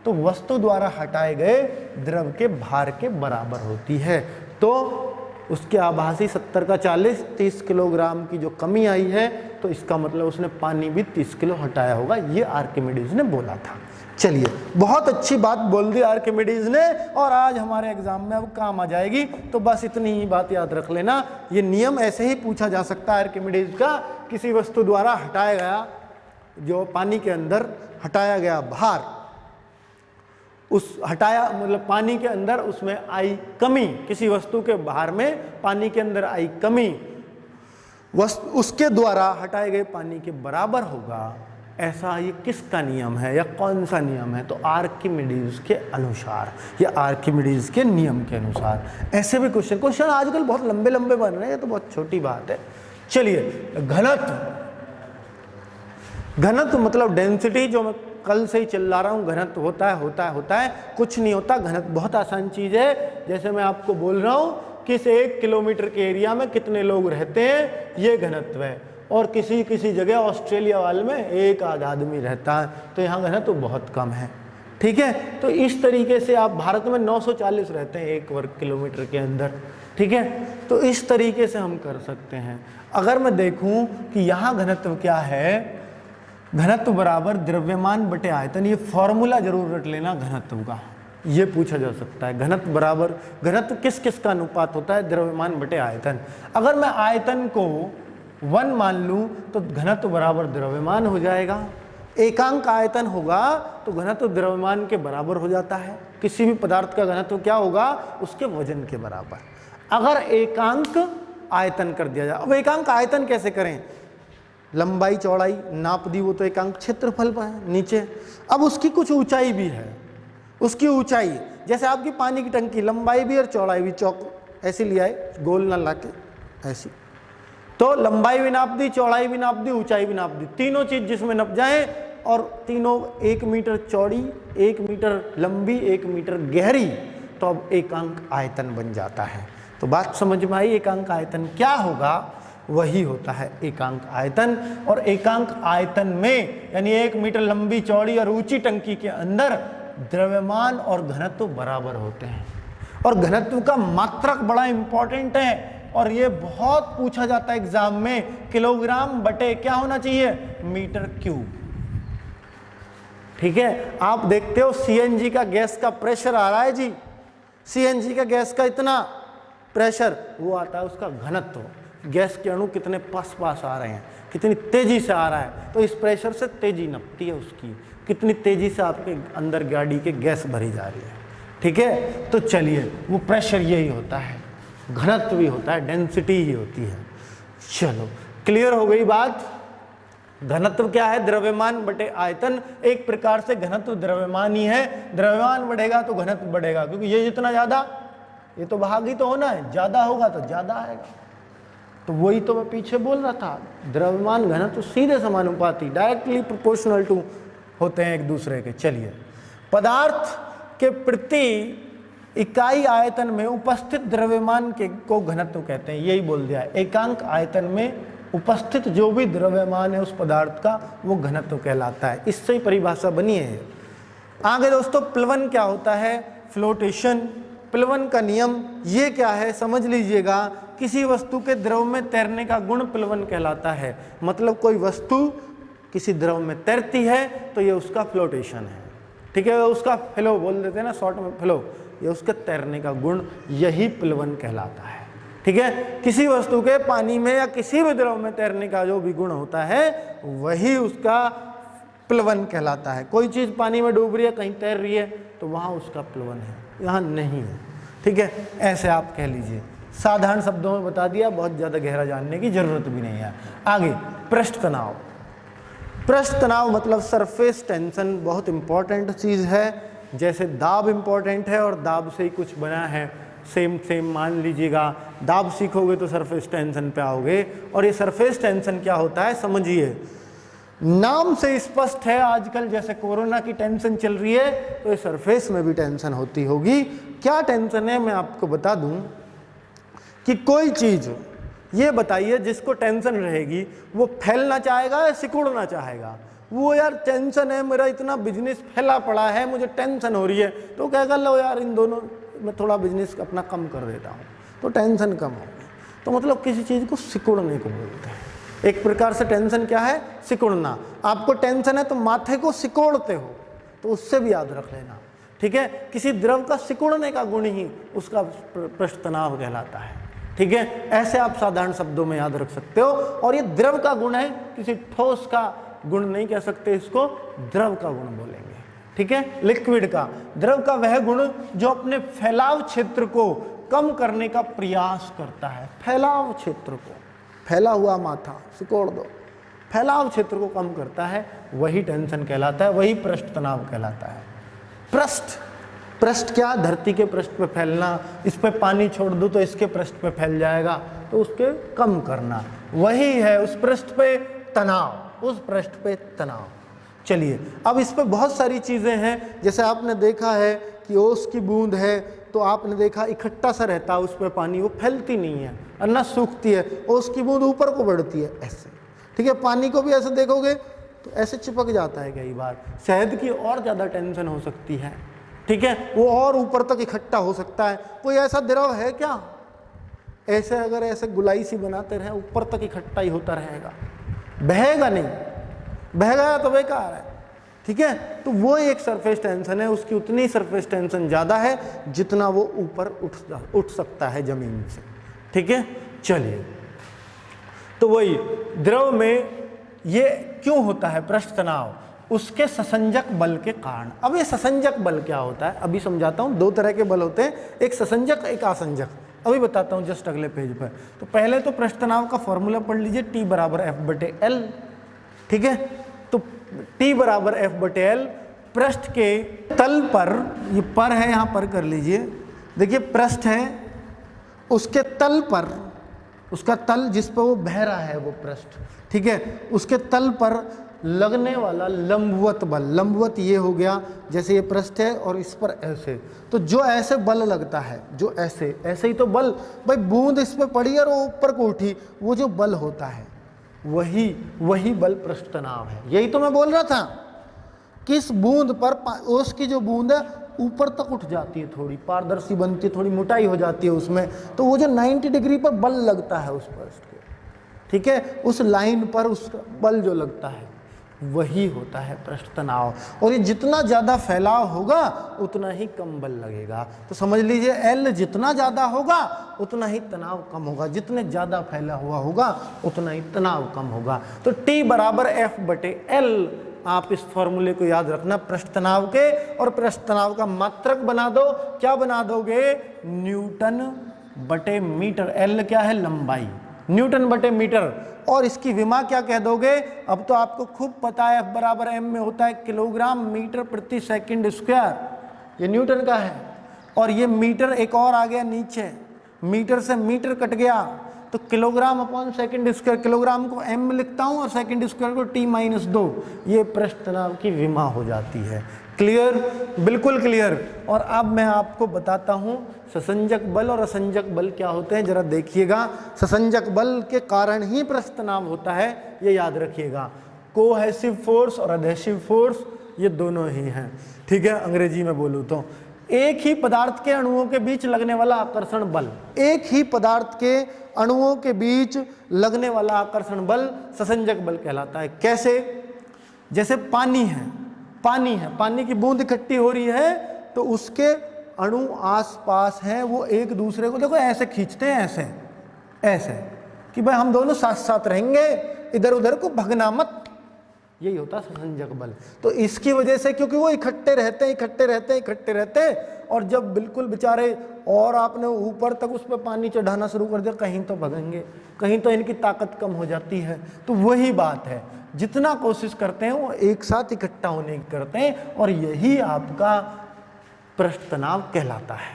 तो वस्तु द्वारा हटाए गए द्रव के भार के बराबर होती है। तो उसके आभासी 70 का 40, 30 किलोग्राम की जो कमी आई है, तो इसका मतलब उसने पानी भी 30 किलो हटाया होगा, ये आर्किमिडीज ने बोला था। चलिए, बहुत अच्छी बात बोल दी आर्किमिडीज ने और आज हमारे एग्जाम में अब काम आ जाएगी। तो बस इतनी ही बात याद रख लेना, ये नियम ऐसे ही पूछा जा सकता है आर्किमिडीज का। किसी वस्तु द्वारा हटाया गया, जो पानी के अंदर हटाया गया भार, उस हटाया मतलब पानी के अंदर उसमें आई कमी, किसी वस्तु के भार में पानी के अंदर आई कमी उसके द्वारा हटाए गए पानी के बराबर होगा। ऐसा ये किसका नियम है या कौन सा नियम है? तो आर्किमिडीज के अनुसार या आर्किमिडीज के नियम के अनुसार। ऐसे भी क्वेश्चन आजकल बहुत लंबे लंबे बन रहे हैं, तो बहुत छोटी बात है। चलिए, घनत्व मतलब डेंसिटी, जो मैं कल से ही चिल्ला रहा हूँ, घनत्व होता है, कुछ नहीं होता। घनत्व बहुत आसान चीज है। जैसे मैं आपको बोल रहा हूँ किस 1 किलोमीटर के एरिया में कितने लोग रहते हैं, ये घनत्व है। और किसी किसी जगह ऑस्ट्रेलिया वाले में 1 आध आदमी रहता है, तो यहाँ घनत्व तो बहुत कम है। ठीक है, तो इस तरीके से आप भारत में 940 रहते हैं 1 वर्ग किलोमीटर के अंदर। ठीक है, तो इस तरीके से हम कर सकते हैं। अगर मैं देखूं कि यहाँ घनत्व क्या है, घनत्व बराबर द्रव्यमान बटे आयतन, ये फॉर्मूला जरूर रट लेना घनत्व का, ये पूछा जा सकता है। घनत्व बराबर, घनत्व किस किस का अनुपात होता है? द्रव्यमान बटे आयतन। अगर मैं आयतन को 1 मान लूं तो घनत्व बराबर द्रव्यमान हो जाएगा। एकांक आयतन होगा तो घनत्व द्रव्यमान के बराबर हो जाता है। किसी भी पदार्थ का घनत्व क्या होगा? उसके वजन के बराबर। अगर एकांक आयतन कर दिया जाए, अब एकांक आयतन कैसे करें? लंबाई चौड़ाई नाप दी, वो तो एकांक क्षेत्रफल पर है नीचे। अब उसकी कुछ ऊंचाई भी है, उसकी ऊंचाई जैसे आपकी पानी की टंकी, लंबाई भी और चौड़ाई भी, चौक ऐसी लिया है, गोल ना लाके ऐसी, तो लंबाई भी नाप दी, चौड़ाई भी नाप दी, ऊंचाई भी नाप दी, तीनों चीज जिसमें नप जाए और तीनों 1 मीटर चौड़ी, 1 मीटर लंबी, 1 मीटर गहरी, तो अब एकांक आयतन बन जाता है। तो बात समझ में आई? एकांक आयतन क्या होगा? वही होता है एकांक आयतन। और एकांक आयतन में यानी 1 मीटर लंबी चौड़ी और ऊंची टंकी के अंदर द्रव्यमान और घनत्व बराबर होते हैं। और घनत्व का मात्रक बड़ा इंपॉर्टेंट है और ये बहुत पूछा जाता है एग्जाम में। किलोग्राम बटे क्या होना चाहिए? Metre cube. ठीक है, आप देखते हो सीएनजी का गैस का प्रेशर आ रहा है जी, सीएनजी का गैस का इतना प्रेशर, वो आता है उसका घनत्व। गैस के अणु कितने पास पास आ रहे हैं, कितनी तेजी से आ रहा है, तो इस प्रेशर से तेजी नपती है उसकी, कितनी तेजी से आपके अंदर गाड़ी के गैस भरी जा रही है। ठीक है, तो चलिए, वो प्रेशर यही होता है, घनत्व भी होता है, डेंसिटी ही होती है। चलो, क्लियर हो गई बात? घनत्व क्या है? द्रव्यमान बटे आयतन। एक प्रकार से घनत्व द्रव्यमान ही है। द्रव्यमान बढ़ेगा तो घनत्व बढ़ेगा, क्योंकि ये जितना ज्यादा, ये तो भाग ही तो होना है, ज्यादा होगा तो ज्यादा आएगा। तो वही तो मैं पीछे बोल रहा था, द्रव्यमान घनत्व सीधे समानुपाती, डायरेक्टली प्रोपोर्शनल टू होते हैं एक दूसरे के। चलिए, पदार्थ के प्रति इकाई आयतन में उपस्थित द्रव्यमान के को घनत्व कहते हैं, यही बोल दिया है। एकांक आयतन में उपस्थित जो भी द्रव्यमान है उस पदार्थ का, वो घनत्व कहलाता है। इससे ही परिभाषा बनी है। आगे दोस्तों, प्लवन क्या होता है? फ्लोटेशन। प्लवन का नियम ये क्या है समझ लीजिएगा। किसी वस्तु के द्रव में तैरने का गुण प्लवन कहलाता है। मतलब कोई वस्तु किसी द्रव में तैरती है तो ये उसका फ्लोटेशन है। ठीक है, उसका फ्लो बोल देते हैं ना शॉर्ट में, फ्लो, ये उसके तैरने का गुण, यही प्लवन कहलाता है। ठीक है, किसी वस्तु के पानी में या किसी भी द्रव में तैरने का जो भी गुण होता है वही उसका प्लवन कहलाता है। कोई चीज़ पानी में डूब रही है, कहीं तैर रही है, तो वहाँ उसका प्लवन है, यहाँ नहीं है। ठीक है, ऐसे आप कह लीजिए। साधारण शब्दों में बता दिया, बहुत ज़्यादा गहरा जानने की जरूरत भी नहीं है। आगे, पृष्ठ तनाव। पृष्ठ तनाव मतलब सरफेस टेंशन, बहुत इंपॉर्टेंट चीज़ है। जैसे दाब इंपॉर्टेंट है और दाब से ही कुछ बना है, सेम मान लीजिएगा। दाब सीखोगे तो सरफेस टेंशन पे आओगे। और ये सरफेस टेंशन क्या होता है समझिए। नाम से स्पष्ट है, आजकल जैसे कोरोना की टेंशन चल रही है तो ये सरफेस में भी टेंशन होती होगी। क्या टेंशन है मैं आपको बता दूं कि कोई चीज़ ये बताइए जिसको टेंशन रहेगी वो फैलना चाहेगा या सिकुड़ना चाहेगा? वो यार टेंशन है, मेरा इतना बिजनेस फैला पड़ा है, मुझे टेंशन हो रही है, तो कहेगा लो यार इन दोनों में थोड़ा बिजनेस अपना कम कर देता हूँ, तो टेंशन कम होगी। तो मतलब किसी चीज़ को सिकुड़ने को बोलते हैं। एक प्रकार से टेंशन क्या है? सिकुड़ना। आपको टेंशन है तो माथे को सिकोड़ते हो, तो उससे भी याद रख लेना, ठीक है। किसी द्रव का सिकुड़ने का गुण ही उसका पृष्ठ तनाव कहलाता है, ठीक है। ऐसे आप साधारण शब्दों में याद रख सकते हो। और ये द्रव का गुण है, किसी ठोस का गुण नहीं कह सकते, इसको द्रव का गुण बोलेंगे, ठीक है। लिक्विड का, द्रव का वह गुण जो अपने फैलाव क्षेत्र को कम करने का प्रयास करता है। फैलाव क्षेत्र को, फैला हुआ माथा सिकोड़ दो, फैलाव क्षेत्र को कम करता है, वही टेंशन कहलाता है, वही पृष्ठ तनाव कहलाता है। पृष्ठ, पृष्ठ क्या, धरती के पृष्ठ पे फैलना, इस पे पानी छोड़ दो तो इसके पृष्ठ पे फैल जाएगा, तो उसके कम करना, वही है उस पृष्ठ पे तनाव, उस पृष्ठ पे तनाव। चलिए अब इस पे बहुत सारी चीजें हैं, जैसे आपने देखा है कि ओस की बूंद है तो आपने देखा इकट्ठा सा रहता है उस पर पानी, वो फैलती नहीं है और ना सूखती है। ओस की बूंद ऊपर को बढ़ती है ऐसे, ठीक है। पानी को भी ऐसे देखोगे तो ऐसे चिपक जाता है कई बार। शहद की और ज़्यादा टेंशन हो सकती है, ठीक है, वो और ऊपर तक इकट्ठा हो सकता है। कोई ऐसा द्रव है क्या, ऐसे अगर ऐसे गुलाई सी बनाते रहे ऊपर तक इकट्ठा ही होता रहेगा, बहेगा नहीं, बह गया तो बेकार है, ठीक है। तो वो एक सरफेस टेंशन है, उसकी उतनी सरफेस टेंशन ज़्यादा है जितना वो ऊपर उठ सकता है ज़मीन से, ठीक है। चलिए, तो वही द्रव में ये क्यों होता है पृष्ठ तनाव, उसके ससंजक बल के कारण। अब ये ससंजक बल क्या होता है अभी समझाता हूँ। दो तरह के बल होते हैं, एक ससंजक एक आसंजक, अभी बताता हूँ जस्ट अगले पेज पर। तो पहले तो पृष्ठ तनाव का फॉर्मूला पढ़ लीजिए, T बराबर F/L, ठीक है। तो T बराबर F/L पृष्ठ के तल पर, ये पर है यहाँ पर कर लीजिए, देखिए पृष्ठ है, उसके तल पर, उसका तल जिस पर वो बह रहा है वो पृष्ठ, ठीक है, उसके तल पर लगने वाला लंबवत बल। लंबवत ये हो गया जैसे ये पृष्ठ है और इस पर ऐसे, तो जो ऐसे बल लगता है, जो ऐसे ऐसे ही तो बल, भाई बूंद इस पर पड़ी और वो ऊपर को उठी, वो जो बल होता है वही बल पृष्ठ तनाव है। यही तो मैं बोल रहा था कि इस बूंद पर, ओस की जो बूंद है ऊपर तक उठ जाती है, थोड़ी पारदर्शी बनती है, थोड़ी मोटाई हो जाती है उसमें, तो वो जो 90 डिग्री पर बल लगता है उस पृष्ठ के, ठीक है, उस लाइन पर उस बल जो लगता है वही होता है पृष्ठ तनाव। और ये जितना ज़्यादा फैलाव होगा उतना ही कम बल लगेगा। तो समझ लीजिए L जितना ज़्यादा होगा उतना ही तनाव कम होगा, जितने ज़्यादा फैला हुआ होगा उतना ही तनाव कम होगा। तो T बराबर F/L, आप इस फॉर्मूले को याद रखना पृष्ठ तनाव के, और पृष्ठ तनाव का मात्रक बना दो। क्या बना दोगे, N/मीटर। L क्या है, लंबाई, N/मीटर, और इसकी विमा क्या कह दोगे, अब तो आपको खूब पता है, F बराबर M में होता है किलोग्राम मीटर प्रति सेकंड स्क्वायर, ये न्यूटन का है। और ये मीटर एक और आ गया नीचे, मीटर से मीटर कट गया तो kilogram upon second square, kilogram को M लिखता हूँ और सेकंड स्क्वायर को T-2, ये पृष्ठ तनाव की विमा हो जाती है। क्लियर, बिल्कुल क्लियर। और अब मैं आपको बताता हूँ ससंजक बल और असंजक बल क्या होते हैं, जरा देखिएगा। ससंजक बल के कारण ही पृष्ठ तनाव होता है, ये याद रखिएगा। कोहेसिव फोर्स और अधेसिव फोर्स ये दोनों ही हैं, ठीक है। अंग्रेजी में बोलूँ तो एक ही पदार्थ के अणुओं के बीच लगने वाला आकर्षण बल, एक ही पदार्थ के अणुओं के बीच लगने वाला आकर्षण बल ससंजक बल कहलाता है। कैसे, जैसे पानी है, पानी की बूंद इकट्ठी हो रही है तो उसके अणु आसपास हैं, वो एक दूसरे को देखो ऐसे खींचते हैं, ऐसे कि भाई हम दोनों साथ साथ रहेंगे, इधर उधर को भगना मत, यही होता है ससंजक बल। तो इसकी वजह से, क्योंकि वो इकट्ठे रहते हैं और जब बिल्कुल बेचारे और आपने ऊपर तक उस पर पानी चढ़ाना शुरू कर दिया, कहीं तो भगेंगे, कहीं तो इनकी ताकत कम हो जाती है। तो वही बात है, जितना कोशिश करते हैं वो एक साथ इकट्ठा होने की करते हैं, और यही आपका पृष्ठ तनाव कहलाता है,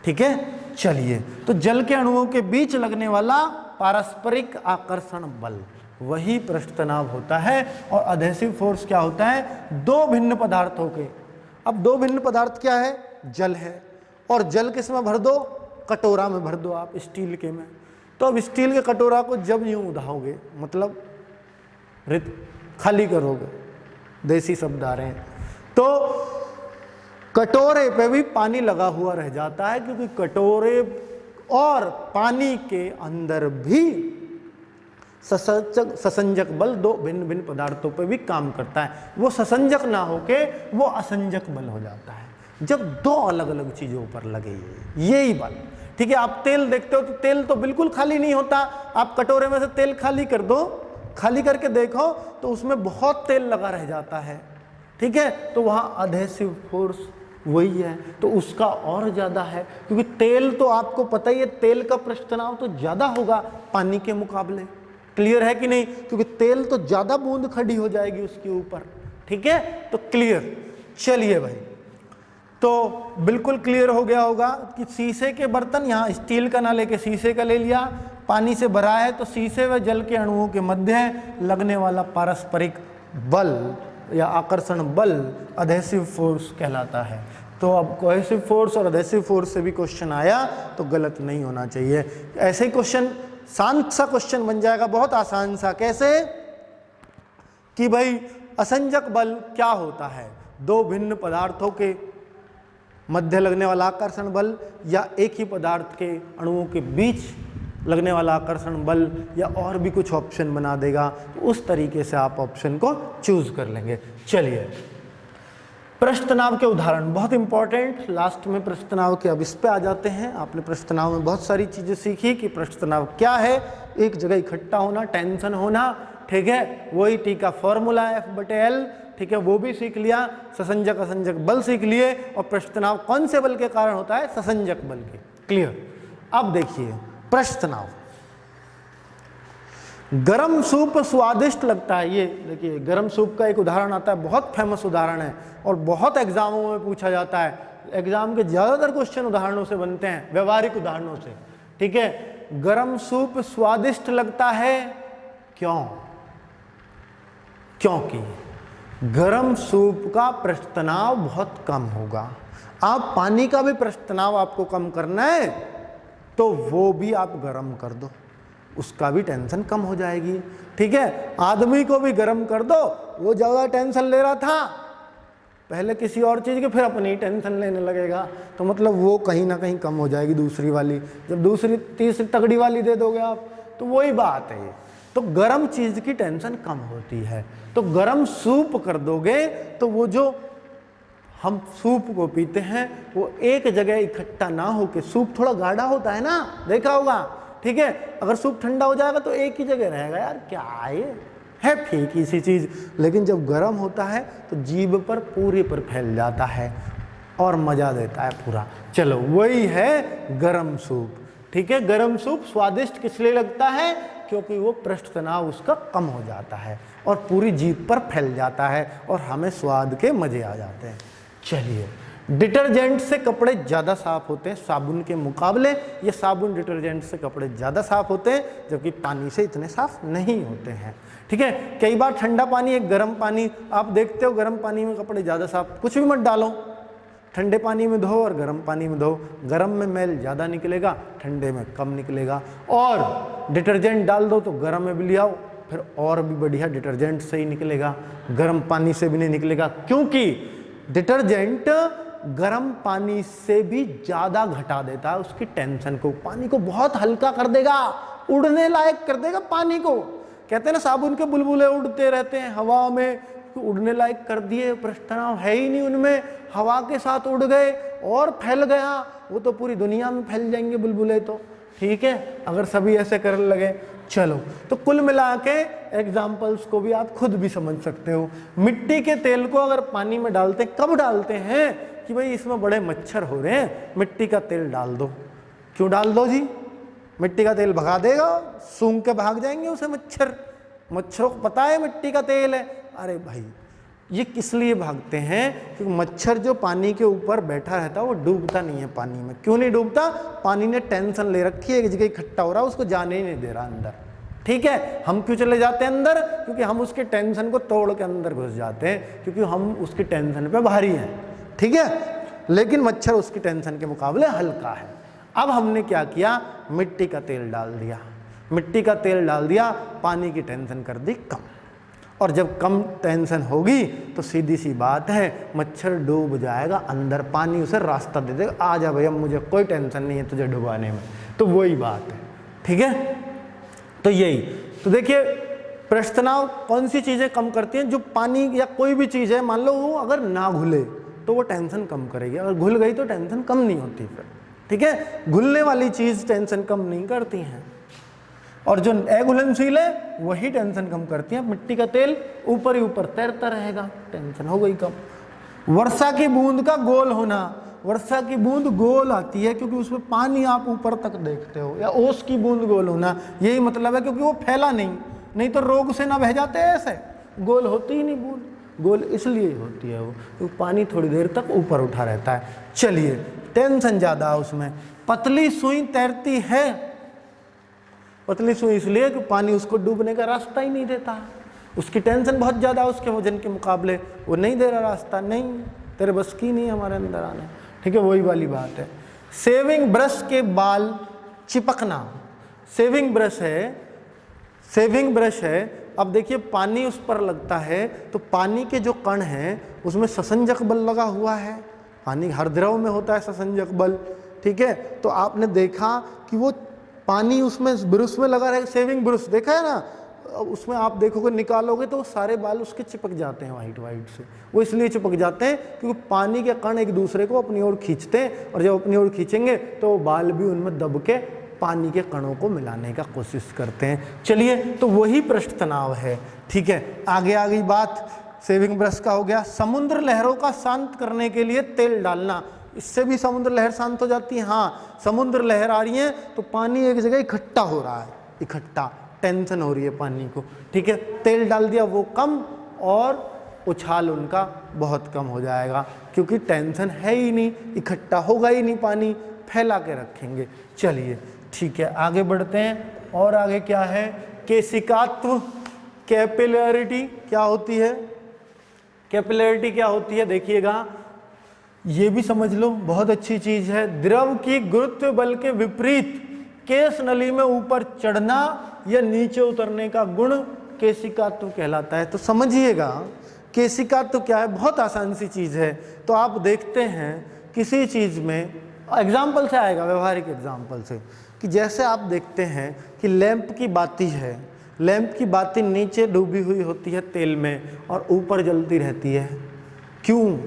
ठीक है। चलिए, तो जल के अणुओं के बीच लगने वाला पारस्परिक आकर्षण बल वही पृष्ठ तनाव होता है। और अधेसिव फोर्स क्या होता है, दो भिन्न पदार्थों के। अब दो भिन्न पदार्थ क्या है, जल है, और जल किस में भर दो, कटोरा में भर दो आप, स्टील के में। तो अब स्टील के कटोरा को जब यूं उठाओगे, मतलब रित खाली करोगे, देसी शब्द आ रहे हैं, तो कटोरे पे भी पानी लगा हुआ रह जाता है, क्योंकि कटोरे और पानी के अंदर भी ससंजक बल दो भिन्न भिन्न पदार्थों पर भी काम करता है, वो ससंजक ना होके वो असंजक बल हो जाता है जब दो अलग अलग चीजों पर लगे, यही बल। ठीक है, आप तेल देखते हो तो तेल तो बिल्कुल खाली नहीं होता, आप कटोरे में से तेल खाली कर दो, खाली करके देखो तो उसमें बहुत तेल लगा रह जाता है। ठीक है, तो वहां अधेसिव फोर्स वही है, तो उसका और ज्यादा है, क्योंकि तेल तो आपको पता ही है, तेल का पृष्ठ तनाव तो ज्यादा होगा पानी के मुकाबले। क्लियर है कि नहीं? क्योंकि तेल तो ज्यादा बूंद खड़ी हो जाएगी उसके ऊपर। ठीक है, तो क्लियर। चलिए भाई, तो बिल्कुल क्लियर हो गया होगा कि शीशे के बर्तन, यहाँ स्टील का ना लेके शीशे का ले लिया, पानी से भरा है, तो शीशे व जल के अणुओं के मध्य लगने वाला पारस्परिक बल या आकर्षण बल अधेसिव फोर्स कहलाता है। तो अब कोहेसिव फोर्स और अधेसिव फोर्स से भी क्वेश्चन आया तो गलत नहीं होना चाहिए। ऐसे ही क्वेश्चन शांत सा क्वेश्चन बन जाएगा, बहुत आसान सा। कैसे कि भाई असंजक बल क्या होता है? दो भिन्न पदार्थों के मध्य लगने वाला आकर्षण बल, या एक ही पदार्थ के अणुओं के बीच लगने वाला आकर्षण बल, या और भी कुछ ऑप्शन बना देगा, तो उस तरीके से आप ऑप्शन को चूज कर लेंगे। चलिए, पृष्ठ तनाव के उदाहरण बहुत इंपॉर्टेंट, लास्ट में पृष्ठ तनाव के, अब इस पे आ जाते हैं। आपने पृष्ठ तनाव में बहुत सारी चीजें सीखी कि पृष्ठ तनाव क्या है, एक जगह इकट्ठा होना, टेंशन होना। ठीक है, वही टी का फॉर्मूला है F/L। ठीक है, वो भी सीख लिया। ससंजक असंजक बल सीख लिए, और पृष्ठ तनाव कौन से बल के कारण होता है? ससंजक बल के। क्लियर। अब देखिए पृष्ठ तनाव, गरम सूप स्वादिष्ट लगता है। ये देखिए, गरम सूप का एक उदाहरण आता है, बहुत फेमस उदाहरण है और बहुत एग्जामों में पूछा जाता है। एग्जाम के ज्यादातर क्वेश्चन उदाहरणों से बनते हैं, व्यवहारिक उदाहरणों से। ठीक है, गरम सूप स्वादिष्ट लगता है, क्यों? क्योंकि गरम सूप का पृष्ठ तनाव बहुत कम होगा। आप पानी का भी पृष्ठ तनाव आपको कम करना है तो वो भी आप गरम कर दो, उसका भी टेंशन कम हो जाएगी। ठीक है, आदमी को भी गरम कर दो, वो ज्यादा टेंशन ले रहा था पहले किसी और चीज के, फिर अपनी टेंशन लेने लगेगा, तो मतलब वो कहीं ना कहीं कम हो जाएगी दूसरी वाली। जब दूसरी तीसरी तगड़ी वाली दे दोगे आप, तो वही बात है ये। तो गरम चीज की टेंशन कम होती है, तो गरम सूप कर दोगे तो वो जो हम सूप को पीते हैं वो एक जगह इकट्ठा ना होके, सूप थोड़ा गाढ़ा होता है ना, देखा होगा। ठीक है, अगर सूप ठंडा हो जाएगा तो एक ही जगह रहेगा, यार क्या है फीकी सी चीज। लेकिन जब गर्म होता है तो जीभ पर पूरे पर फैल जाता है और मजा देता है पूरा। चलो, वही है गरम सूप। ठीक है, गरम सूप स्वादिष्ट किस लिए लगता है? क्योंकि वो पृष्ठ तनाव उसका कम हो जाता है और पूरी जीभ पर फैल जाता है और हमें स्वाद के मजे आ जाते हैं। चलिए, डिटर्जेंट से कपड़े ज़्यादा साफ होते हैं साबुन के मुकाबले। ये साबुन डिटर्जेंट से कपड़े ज़्यादा साफ होते हैं, जबकि पानी से इतने साफ नहीं होते हैं। ठीक है, कई बार ठंडा पानी, एक गर्म पानी, आप देखते हो गर्म पानी में कपड़े ज़्यादा साफ, कुछ भी मत डालो, ठंडे पानी में धो और गर्म पानी में धो, गर्म में मैल ज़्यादा निकलेगा, ठंडे में कम निकलेगा। और डिटर्जेंट डाल दो तो गर्म में भी ले आओ, फिर और भी बढ़िया डिटर्जेंट से ही निकलेगा, गर्म पानी से भी नहीं निकलेगा, क्योंकि डिटर्जेंट गर्म पानी से भी ज़्यादा घटा देता है उसकी टेंशन को, पानी को बहुत हल्का कर देगा, उड़ने लायक कर देगा पानी को। कहते हैं ना साबुन के बुलबुले उड़ते रहते हैं हवा में, तो उड़ने लायक कर दिए, पृष्ठ तनाव है ही नहीं उनमें, हवा के साथ उड़ गए और फैल गया, वो तो पूरी दुनिया में फैल जाएंगे बुलबुले तो। ठीक है, अगर सभी ऐसे करने लगे। चलो, तो कुल मिला के एग्जाम्पल्स को भी आप खुद भी समझ सकते हो। मिट्टी के तेल को अगर पानी में डालते, कब डालते हैं कि भाई इसमें बड़े मच्छर हो रहे हैं, मिट्टी का तेल डाल दो। क्यों डाल दो जी? मिट्टी का तेल भगा देगा, सूंघ के भाग जाएंगे उसे मच्छर, मच्छरों को पता है मिट्टी का तेल है। अरे भाई, ये किस लिए भागते हैं? क्योंकि मच्छर जो पानी के ऊपर बैठा रहता है वो डूबता नहीं है पानी में। क्यों नहीं डूबता? पानी ने टेंशन ले रखी है, एक जगह इकट्ठा हो रहा है, उसको जाने ही नहीं दे रहा अंदर। ठीक है, हम क्यों चले जाते हैं अंदर? क्योंकि हम उसके टेंशन को तोड़ के अंदर घुस जाते हैं, क्योंकि हम उसकी टेंशन पे भारी हैं। ठीक है, लेकिन मच्छर उसकी टेंशन के मुकाबले हल्का है। अब हमने क्या किया? मिट्टी का तेल डाल दिया, मिट्टी का तेल डाल दिया, पानी की टेंशन कर दी कम, और जब कम टेंशन होगी तो सीधी सी बात है मच्छर डूब जाएगा अंदर, पानी उसे रास्ता दे देगा, आ जा भैया मुझे कोई टेंशन नहीं है तुझे डुबाने में। तो वही बात है। ठीक है, तो यही, तो देखिए पृष्ठ तनाव कौन सी चीजें कम करती हैं? जो पानी या कोई भी चीज है, मान लो वो अगर ना घुले तो वो टेंशन कम करेगी, अगर घुल गई तो टेंशन कम नहीं होती फिर, ठीक है। घुलने वाली चीज टेंशन कम नहीं करती हैं, और जो अघुलनशील है वही टेंशन कम करती है। मिट्टी का तेल ऊपर ही ऊपर तैरता रहेगा, टेंशन हो गई कम। वर्षा की बूंद का गोल होना, वर्षा की बूंद गोल आती है क्योंकि उसमें पानी आप ऊपर तक देखते हो, या ओस की बूंद गोल होना यही मतलब है, क्योंकि वो फैला नहीं तो रोग से ना बह जाते ऐसे, गोल होती ही नहीं बूंद, गोल इसलिए होती है वो क्योंकि पानी थोड़ी देर तक ऊपर उठा रहता है। चलिए टेंशन ज्यादा है उसमें। पतली सुई तैरती है, पतली सुई इसलिए कि पानी उसको डूबने का रास्ता ही नहीं देता, उसकी टेंशन बहुत ज्यादा है उसके वजन के मुकाबले, वो नहीं दे रहा रास्ता, नहीं तेरे बस की नहीं हमारे अंदर आने, ठीक है, वही वाली बात है। सेविंग ब्रश के बाल चिपकना, सेविंग ब्रश है, सेविंग ब्रश है। अब देखिए पानी उस पर लगता है तो पानी के जो कण हैं उसमें ससंजक बल लगा हुआ है, पानी हर द्रव में होता है ससंजक बल, ठीक है। तो आपने देखा कि वो पानी उसमें ब्रश में लगा रहेगा, सेविंग ब्रश देखा है ना, उसमें आप देखोगे निकालोगे तो सारे बाल उसके चिपक जाते हैं वाइट वाइट से। वो इसलिए चिपक जाते हैं क्योंकि पानी के कण एक दूसरे को अपनी ओर खींचते हैं, और जब अपनी ओर खींचेंगे तो बाल भी उनमें दब के पानी के कणों को मिलाने का कोशिश करते हैं। चलिए तो वही पृष्ठ तनाव है, ठीक है। आगे आ गई बात, सेविंग ब्रश का हो गया। समुद्र लहरों का शांत करने के लिए तेल डालना, इससे भी समुद्र लहर शांत हो जाती है। हाँ, समुद्र लहर आ रही है तो पानी एक जगह इकट्ठा हो रहा है, इकट्ठा टेंशन हो रही है पानी को, ठीक है। तेल डाल दिया वो कम, और उछाल उनका बहुत कम हो जाएगा क्योंकि टेंशन है ही नहीं, इकट्ठा होगा ही नहीं, पानी फैला के रखेंगे। चलिए ठीक है, आगे बढ़ते हैं। और आगे क्या है? केशिकात्व, कैपिलरिटी क्या होती है? कैपिलरिटी क्या होती है देखिएगा, ये भी समझ लो, बहुत अच्छी चीज है। द्रव की गुरुत्व बल के विपरीत केश नली में ऊपर चढ़ना या नीचे उतरने का गुण केशिकात्व कहलाता है। तो समझिएगा केशिकात्व क्या है, बहुत आसान सी चीज है। तो आप देखते हैं किसी चीज में, एग्जाम्पल से आएगा, व्यवहारिक एग्जाम्पल से, कि जैसे आप देखते हैं कि लैंप की बाती है, लैंप की बाती नीचे डूबी हुई होती है तेल में और ऊपर जलती रहती है। क्यों?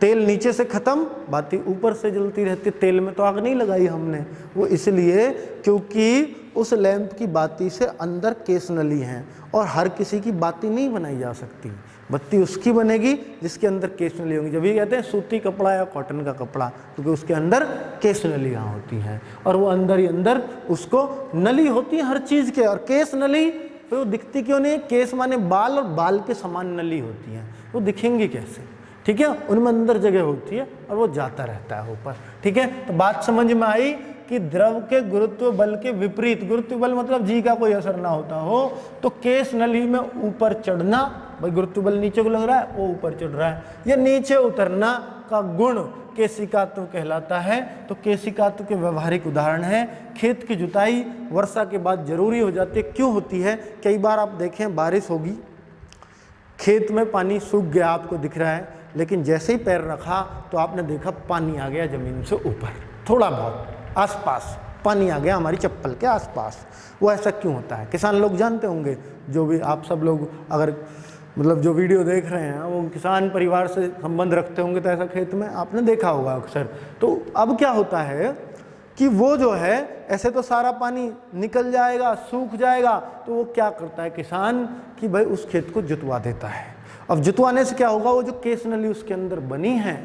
तेल नीचे से खत्म, बाती ऊपर से जलती रहती है। तेल में तो आग नहीं लगाई हमने, वो इसलिए क्योंकि उस लैंप की बाती से अंदर केश नली हैं और हर किसी की बाती नहीं बनाई जा सकती। बत्ती उसकी बनेगी जिसके अंदर केश नली होंगी। जब ये कहते हैं सूती कपड़ा या कॉटन का कपड़ा, क्योंकि उसके अंदर केश नलियाँ होती हैं और वो अंदर ही अंदर उसको नली होती है हर चीज़ के। और केश नली तो दिखती क्यों नहीं है? केश माने बाल, और बाल के समान नली होती हैं, वो दिखेंगी कैसे? ठीक है, उनमें अंदर जगह होती है और वो जाता रहता है ऊपर। ठीक है, तो बात समझ में आई कि द्रव के गुरुत्व बल के विपरीत, गुरुत्व बल मतलब जी का कोई असर ना होता हो, तो केश नली में ऊपर चढ़ना, भाई गुरुत्व बल नीचे को लग रहा है, वो ऊपर चढ़ रहा है, या नीचे उतरना का गुण केशिकात्व कहलाता है। तो केशिकात्व के व्यवहारिक उदाहरण है, खेत की जुताई वर्षा के बाद जरूरी हो जाती है। क्यों होती है? कई बार आप देखें बारिश होगी, खेत में पानी सूख गया आपको दिख रहा है, लेकिन जैसे ही पैर रखा तो आपने देखा पानी आ गया जमीन से ऊपर, थोड़ा बहुत आसपास पानी आ गया हमारी चप्पल के आसपास। वो ऐसा क्यों होता है? किसान लोग जानते होंगे, जो भी आप सब लोग अगर मतलब जो वीडियो देख रहे हैं वो किसान परिवार से संबंध रखते होंगे, तो ऐसा खेत में आपने देखा होगा अक्सर। तो अब क्या होता है कि वो जो है ऐसे तो सारा पानी निकल जाएगा, सूख जाएगा, तो वो क्या करता है किसान कि भाई उस खेत को जुतवा देता है। अब जुतवाने से क्या होगा, वो जो केश नली उसके अंदर बनी है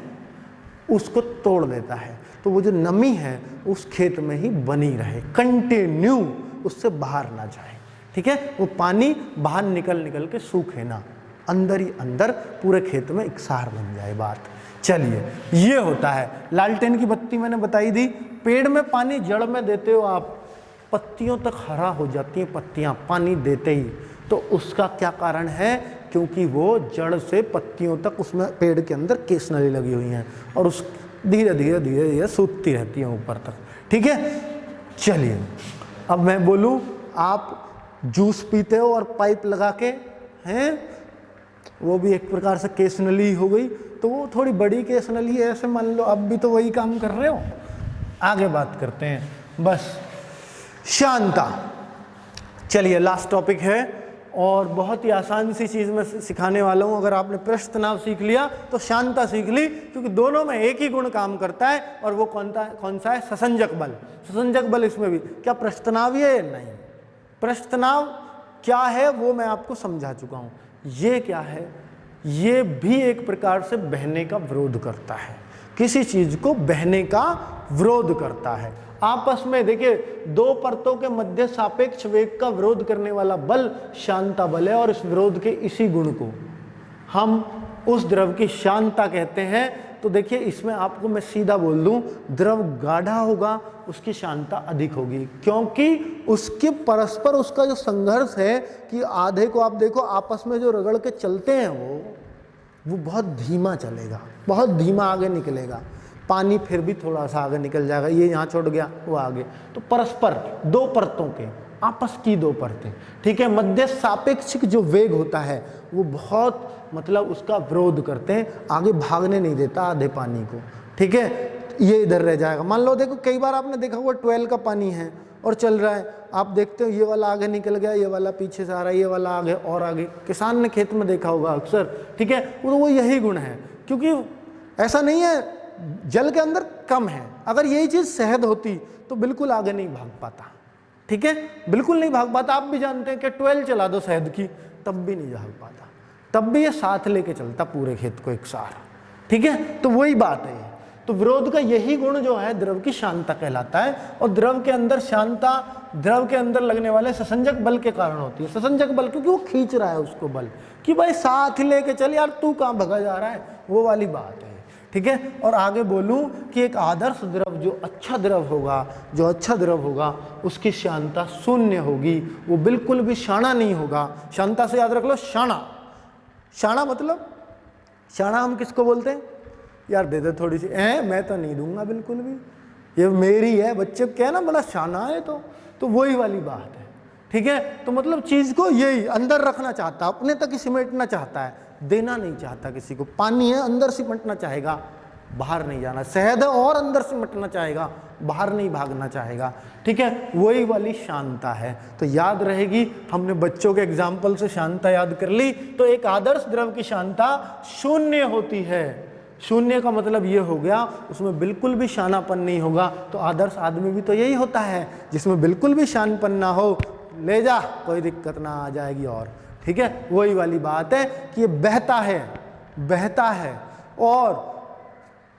उसको तोड़ देता है, तो वो जो नमी है उस खेत में ही बनी रहे, कंटिन्यू, उससे बाहर ना जाए। ठीक है, वो पानी बाहर निकल के सूखे ना, अंदर ही अंदर पूरे खेत में इकसार बन जाए बात। चलिए, ये होता है। लालटेन की बत्ती मैंने बताई दी। पेड़ में पानी जड़ में देते हो आप, पत्तियों तक हरा हो जाती हैं पत्तियां पानी देते ही, तो उसका क्या कारण है? क्योंकि वो जड़ से पत्तियों तक उसमें पेड़ के अंदर केश नली लगी हुई हैं और उस धीरे धीरे सूखती रहती हैं ऊपर तक। ठीक है, चलिए अब मैं बोलूं, आप जूस पीते हो और पाइप लगा के हैं, वो भी एक प्रकार से केश नली हो गई, तो वो थोड़ी बड़ी केश नली है, ऐसे मान लो अब भी तो वही काम कर रहे हो। आगे बात करते हैं, बस शांता। चलिए लास्ट टॉपिक है और बहुत ही आसान सी चीज़ मैं सिखाने वाला हूँ। अगर आपने पृष्ठ तनाव सीख लिया तो शांता सीख ली, क्योंकि दोनों में एक ही गुण काम करता है और वो कौन सा है? ससंजक बल। ससंजक बल इसमें भी क्या पृष्ठ तनाव है? नहीं। पृष्ठ तनाव क्या है वो मैं आपको समझा चुका हूँ। ये क्या है? ये भी एक प्रकार से बहने का विरोध करता है, किसी चीज को बहने का विरोध करता है। आपस में देखिए, दो परतों के मध्य सापेक्ष वेग का विरोध करने वाला बल शांता बल है, और इस विरोध के इसी गुण को हम उस द्रव की शांता कहते हैं। तो देखिए इसमें आपको मैं सीधा बोल दूं, द्रव गाढ़ा होगा उसकी शांता अधिक होगी, क्योंकि उसके परस्पर उसका जो संघर्ष है कि आधे को आप देखो आपस में जो रगड़ के चलते हैं वो बहुत धीमा चलेगा, बहुत धीमा आगे निकलेगा। पानी फिर भी थोड़ा सा आगे निकल जाएगा, ये यहाँ छोड़ गया वो आगे। तो परस्पर दो परतों के आपस की दो परतें, ठीक है, मध्य सापेक्षिक जो वेग होता है वो बहुत मतलब उसका विरोध करते हैं, आगे भागने नहीं देता आधे पानी को, ठीक है। ये इधर रह जाएगा। मान लो देखो कई बार आपने देखा हुआ ट्वेल का पानी है और चल रहा है, आप देखते हो ये वाला आगे निकल गया, ये वाला पीछे से आ रहा है, ये वाला आगे और आगे। किसान ने खेत में देखा होगा अक्सर, ठीक है, वो यही गुण है, क्योंकि ऐसा नहीं है जल के अंदर कम है। अगर यही चीज शहद होती तो बिल्कुल आगे नहीं भाग पाता, ठीक है, बिल्कुल नहीं भाग पाता। आप भी जानते हैं कि 12 चला दो शहद की तब भी नहीं भाग पाता, तब भी ये साथ लेके चलता पूरे खेत को एक साथ, ठीक है। तो वही बात है। तो विरोध का यही गुण जो है द्रव की शांता कहलाता है, और द्रव के अंदर शांता द्रव के अंदर लगने वाले ससंजक बल के कारण होती है। ससंजक बल क्योंकि वो खींच रहा है उसको बल, कि भाई साथ लेके चल यार, तू कहाँ भगा जा रहा है, वो वाली बात है, ठीक है। और आगे बोलूं कि एक आदर्श द्रव जो अच्छा द्रव होगा उसकी शांता शून्य होगी, वो बिल्कुल भी शाणा नहीं होगा। शांता से याद रख लो, शाणा मतलब, शाणा हम किसको बोलते हैं? यार दे दे थोड़ी सी, मैं तो नहीं दूंगा बिल्कुल भी, ये मेरी है। बच्चे क्या ना बोला शाना है, तो वही वाली बात है, ठीक है। तो मतलब चीज को यही अंदर रखना चाहता, अपने तक ही सिमटना चाहता है, देना नहीं चाहता किसी को। पानी है अंदर सिमटना चाहेगा, बाहर नहीं जाना। शहद है और अंदर सिमटना चाहेगा, बाहर नहीं भागना चाहेगा, ठीक है। वही वाली शांता है। तो याद रहेगी, हमने बच्चों के एग्जाम्पल से शांता याद कर ली। तो एक आदर्श द्रव की शांता शून्य होती है। शून्य का मतलब ये हो गया उसमें बिल्कुल भी शानापन नहीं होगा। तो आदर्श आदमी भी तो यही होता है जिसमें बिल्कुल भी शानपन ना हो, ले जा कोई दिक्कत ना आ जाएगी, और ठीक है। वही वाली बात है कि ये बहता है और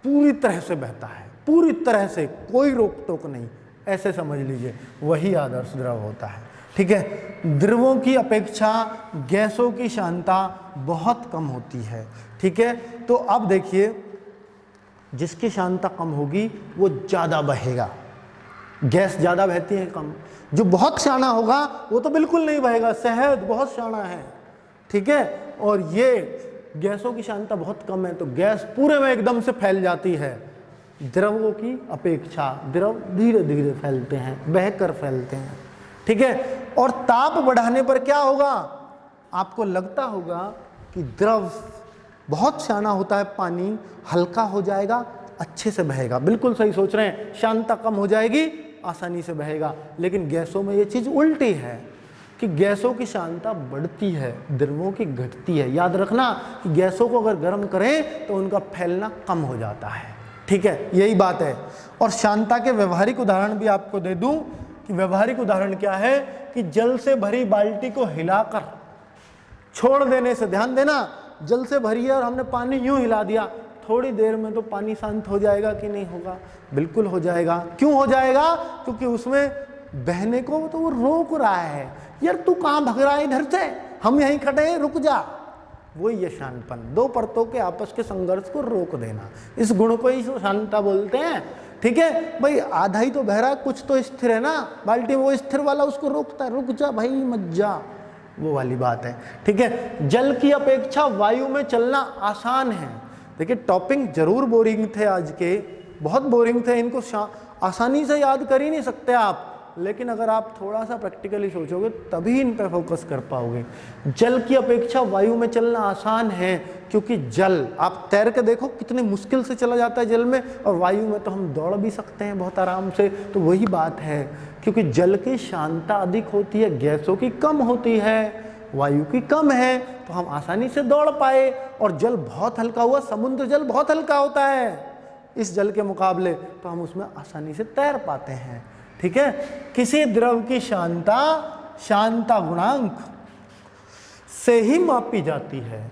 पूरी तरह से बहता है, पूरी तरह से, कोई रोक टोक नहीं, ऐसे समझ लीजिए, वही आदर्श द्रव होता है, ठीक है। द्रवों की अपेक्षा गैसों की शांता बहुत कम होती है, ठीक है। तो अब देखिए, जिसकी शांता कम होगी वो ज़्यादा बहेगा। गैस ज़्यादा बहती है कम। जो बहुत शाना होगा वो तो बिल्कुल नहीं बहेगा। शहद बहुत शाना है, ठीक है, और ये गैसों की शांता बहुत कम है, तो गैस पूरे में एकदम से फैल जाती है। द्रवों की अपेक्षा द्रव धीरे धीरे फैलते हैं, बहकर फैलते हैं, ठीक है। और ताप बढ़ाने पर क्या होगा? आपको लगता होगा कि द्रव बहुत शाना होता है, पानी हल्का हो जाएगा, अच्छे से बहेगा। बिल्कुल सही सोच रहे हैं, शांता कम हो जाएगी, आसानी से बहेगा। लेकिन गैसों में ये चीज़ उल्टी है कि गैसों की शांता बढ़ती है, द्रवों की घटती है। याद रखना कि गैसों को अगर गर्म करें तो उनका फैलना कम हो जाता है, ठीक है, यही बात है। और शांता के व्यवहारिक उदाहरण भी आपको दे दूं कि व्यवहारिक उदाहरण क्या है कि जल से भरी बाल्टी को हिलाकर छोड़ देने से, ध्यान देना, जल से भरी है और हमने पानी यूं हिला दिया, थोड़ी देर में तो पानी शांत हो जाएगा कि नहीं होगा? बिल्कुल हो जाएगा। क्यों हो जाएगा? क्योंकि उसमें बहने को तो वो रोक रहा है। यार तू कहाँ भग रहा है इधर से, हम यहीं खड़े हैं, रुक जा। वही ये शानपन, दो परतों के आपस के संघर्ष को रोक देना, इस गुण को ही शांता बोलते हैं, ठीक है। भाई आधा ही तो बह रहा है, कुछ तो स्थिर है ना बाल्टी, वो स्थिर वाला उसको रोकता है, रुक जा भाई मत जा, वो वाली बात है, ठीक है। जल की अपेक्षा वायु में चलना आसान है। देखिए टॉपिक जरूर बोरिंग थे आज के, बहुत बोरिंग थे, इनको आसानी से याद कर ही नहीं सकते आप, लेकिन अगर आप थोड़ा सा प्रैक्टिकली सोचोगे तभी इन पे फोकस कर पाओगे। जल की अपेक्षा वायु में चलना आसान है, क्योंकि जल आप तैर के देखो कितनी मुश्किल से चला जाता है जल में, और वायु में तो हम दौड़ भी सकते हैं बहुत आराम से। तो वही बात है, क्योंकि जल की शांतता अधिक होती है, गैसों की कम होती है, वायु की कम है, तो हम आसानी से दौड़ पाए। और जल बहुत हल्का हुआ, समुद्र जल बहुत हल्का होता है इस जल के मुकाबले, तो हम उसमें आसानी से तैर पाते हैं। ठीक है, किसी द्रव की शांतता गुणांक से ही मापी जाती है,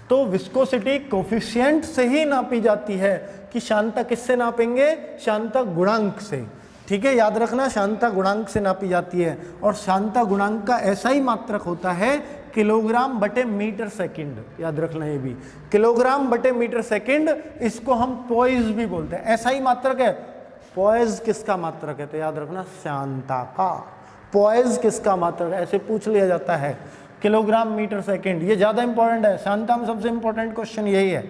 तो विस्कोसिटी कोफिशिएंट से ही नापी जाती है। कि शांतता किससे नापेंगे? शांतता गुणांक से। ठीक है, याद रखना, शांतता गुणांक से नापी जाती है, और शांतता गुणांक का ऐसा ही मात्रक होता है किलोग्राम बटे मीटर सेकंड। याद रखना ये भी, किलोग्राम बटे मीटर सेकंड, इसको हम पॉइज भी बोलते हैं, ऐसा ही मात्रक है। पॉइज किसका मात्रक है? तो याद रखना शांतता का। पॉइज किसका मात्रक है? ऐसे पूछ लिया जाता है, किलोग्राम मीटर सेकंड, ये ज्यादा इंपॉर्टेंट है। शांतता में सबसे इंपॉर्टेंट क्वेश्चन यही है।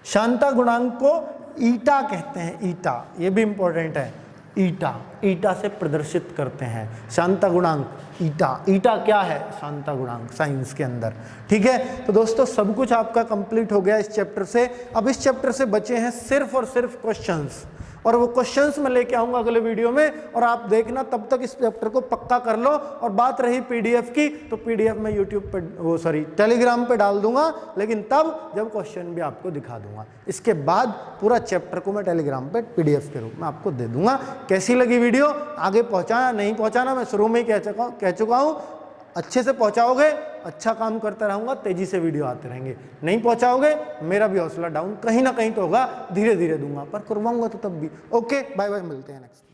शांतता गुणांक को ईटा कहते हैं, ईटा, ये भी इंपॉर्टेंट है। ईटा से प्रदर्शित करते हैं शांतता गुणांक, ईटा क्या है? शांतता गुणांक साइंस के अंदर। ठीक है, तो दोस्तों सब कुछ आपका कंप्लीट हो गया इस चैप्टर से। अब इस चैप्टर से बचे हैं सिर्फ और सिर्फ क्वेश्चंस, और वो क्वेश्चंस मैं लेके आऊंगा अगले वीडियो में, और आप देखना तब तक इस चैप्टर को पक्का कर लो। और बात रही पीडीएफ की, तो पीडीएफ मैं यूट्यूब पे टेलीग्राम पे डाल दूंगा, लेकिन तब जब क्वेश्चन भी आपको दिखा दूंगा। इसके बाद पूरा चैप्टर को मैं टेलीग्राम पे पीडीएफ के रूप में आपको दे दूंगा। कैसी लगी वीडियो? आगे पहुंचाना नहीं पहुंचाना मैं शुरू में ही कह चुका हूँ। अच्छे से पहुंचाओगे, अच्छा काम करता रहूंगा, तेजी से वीडियो आते रहेंगे। नहीं पहुंचाओगे, मेरा भी हौसला डाउन कहीं ना कहीं तो होगा, धीरे धीरे दूंगा, पर करवाऊंगा तो तब भी। ओके, बाय बाय, मिलते हैं नेक्स्ट।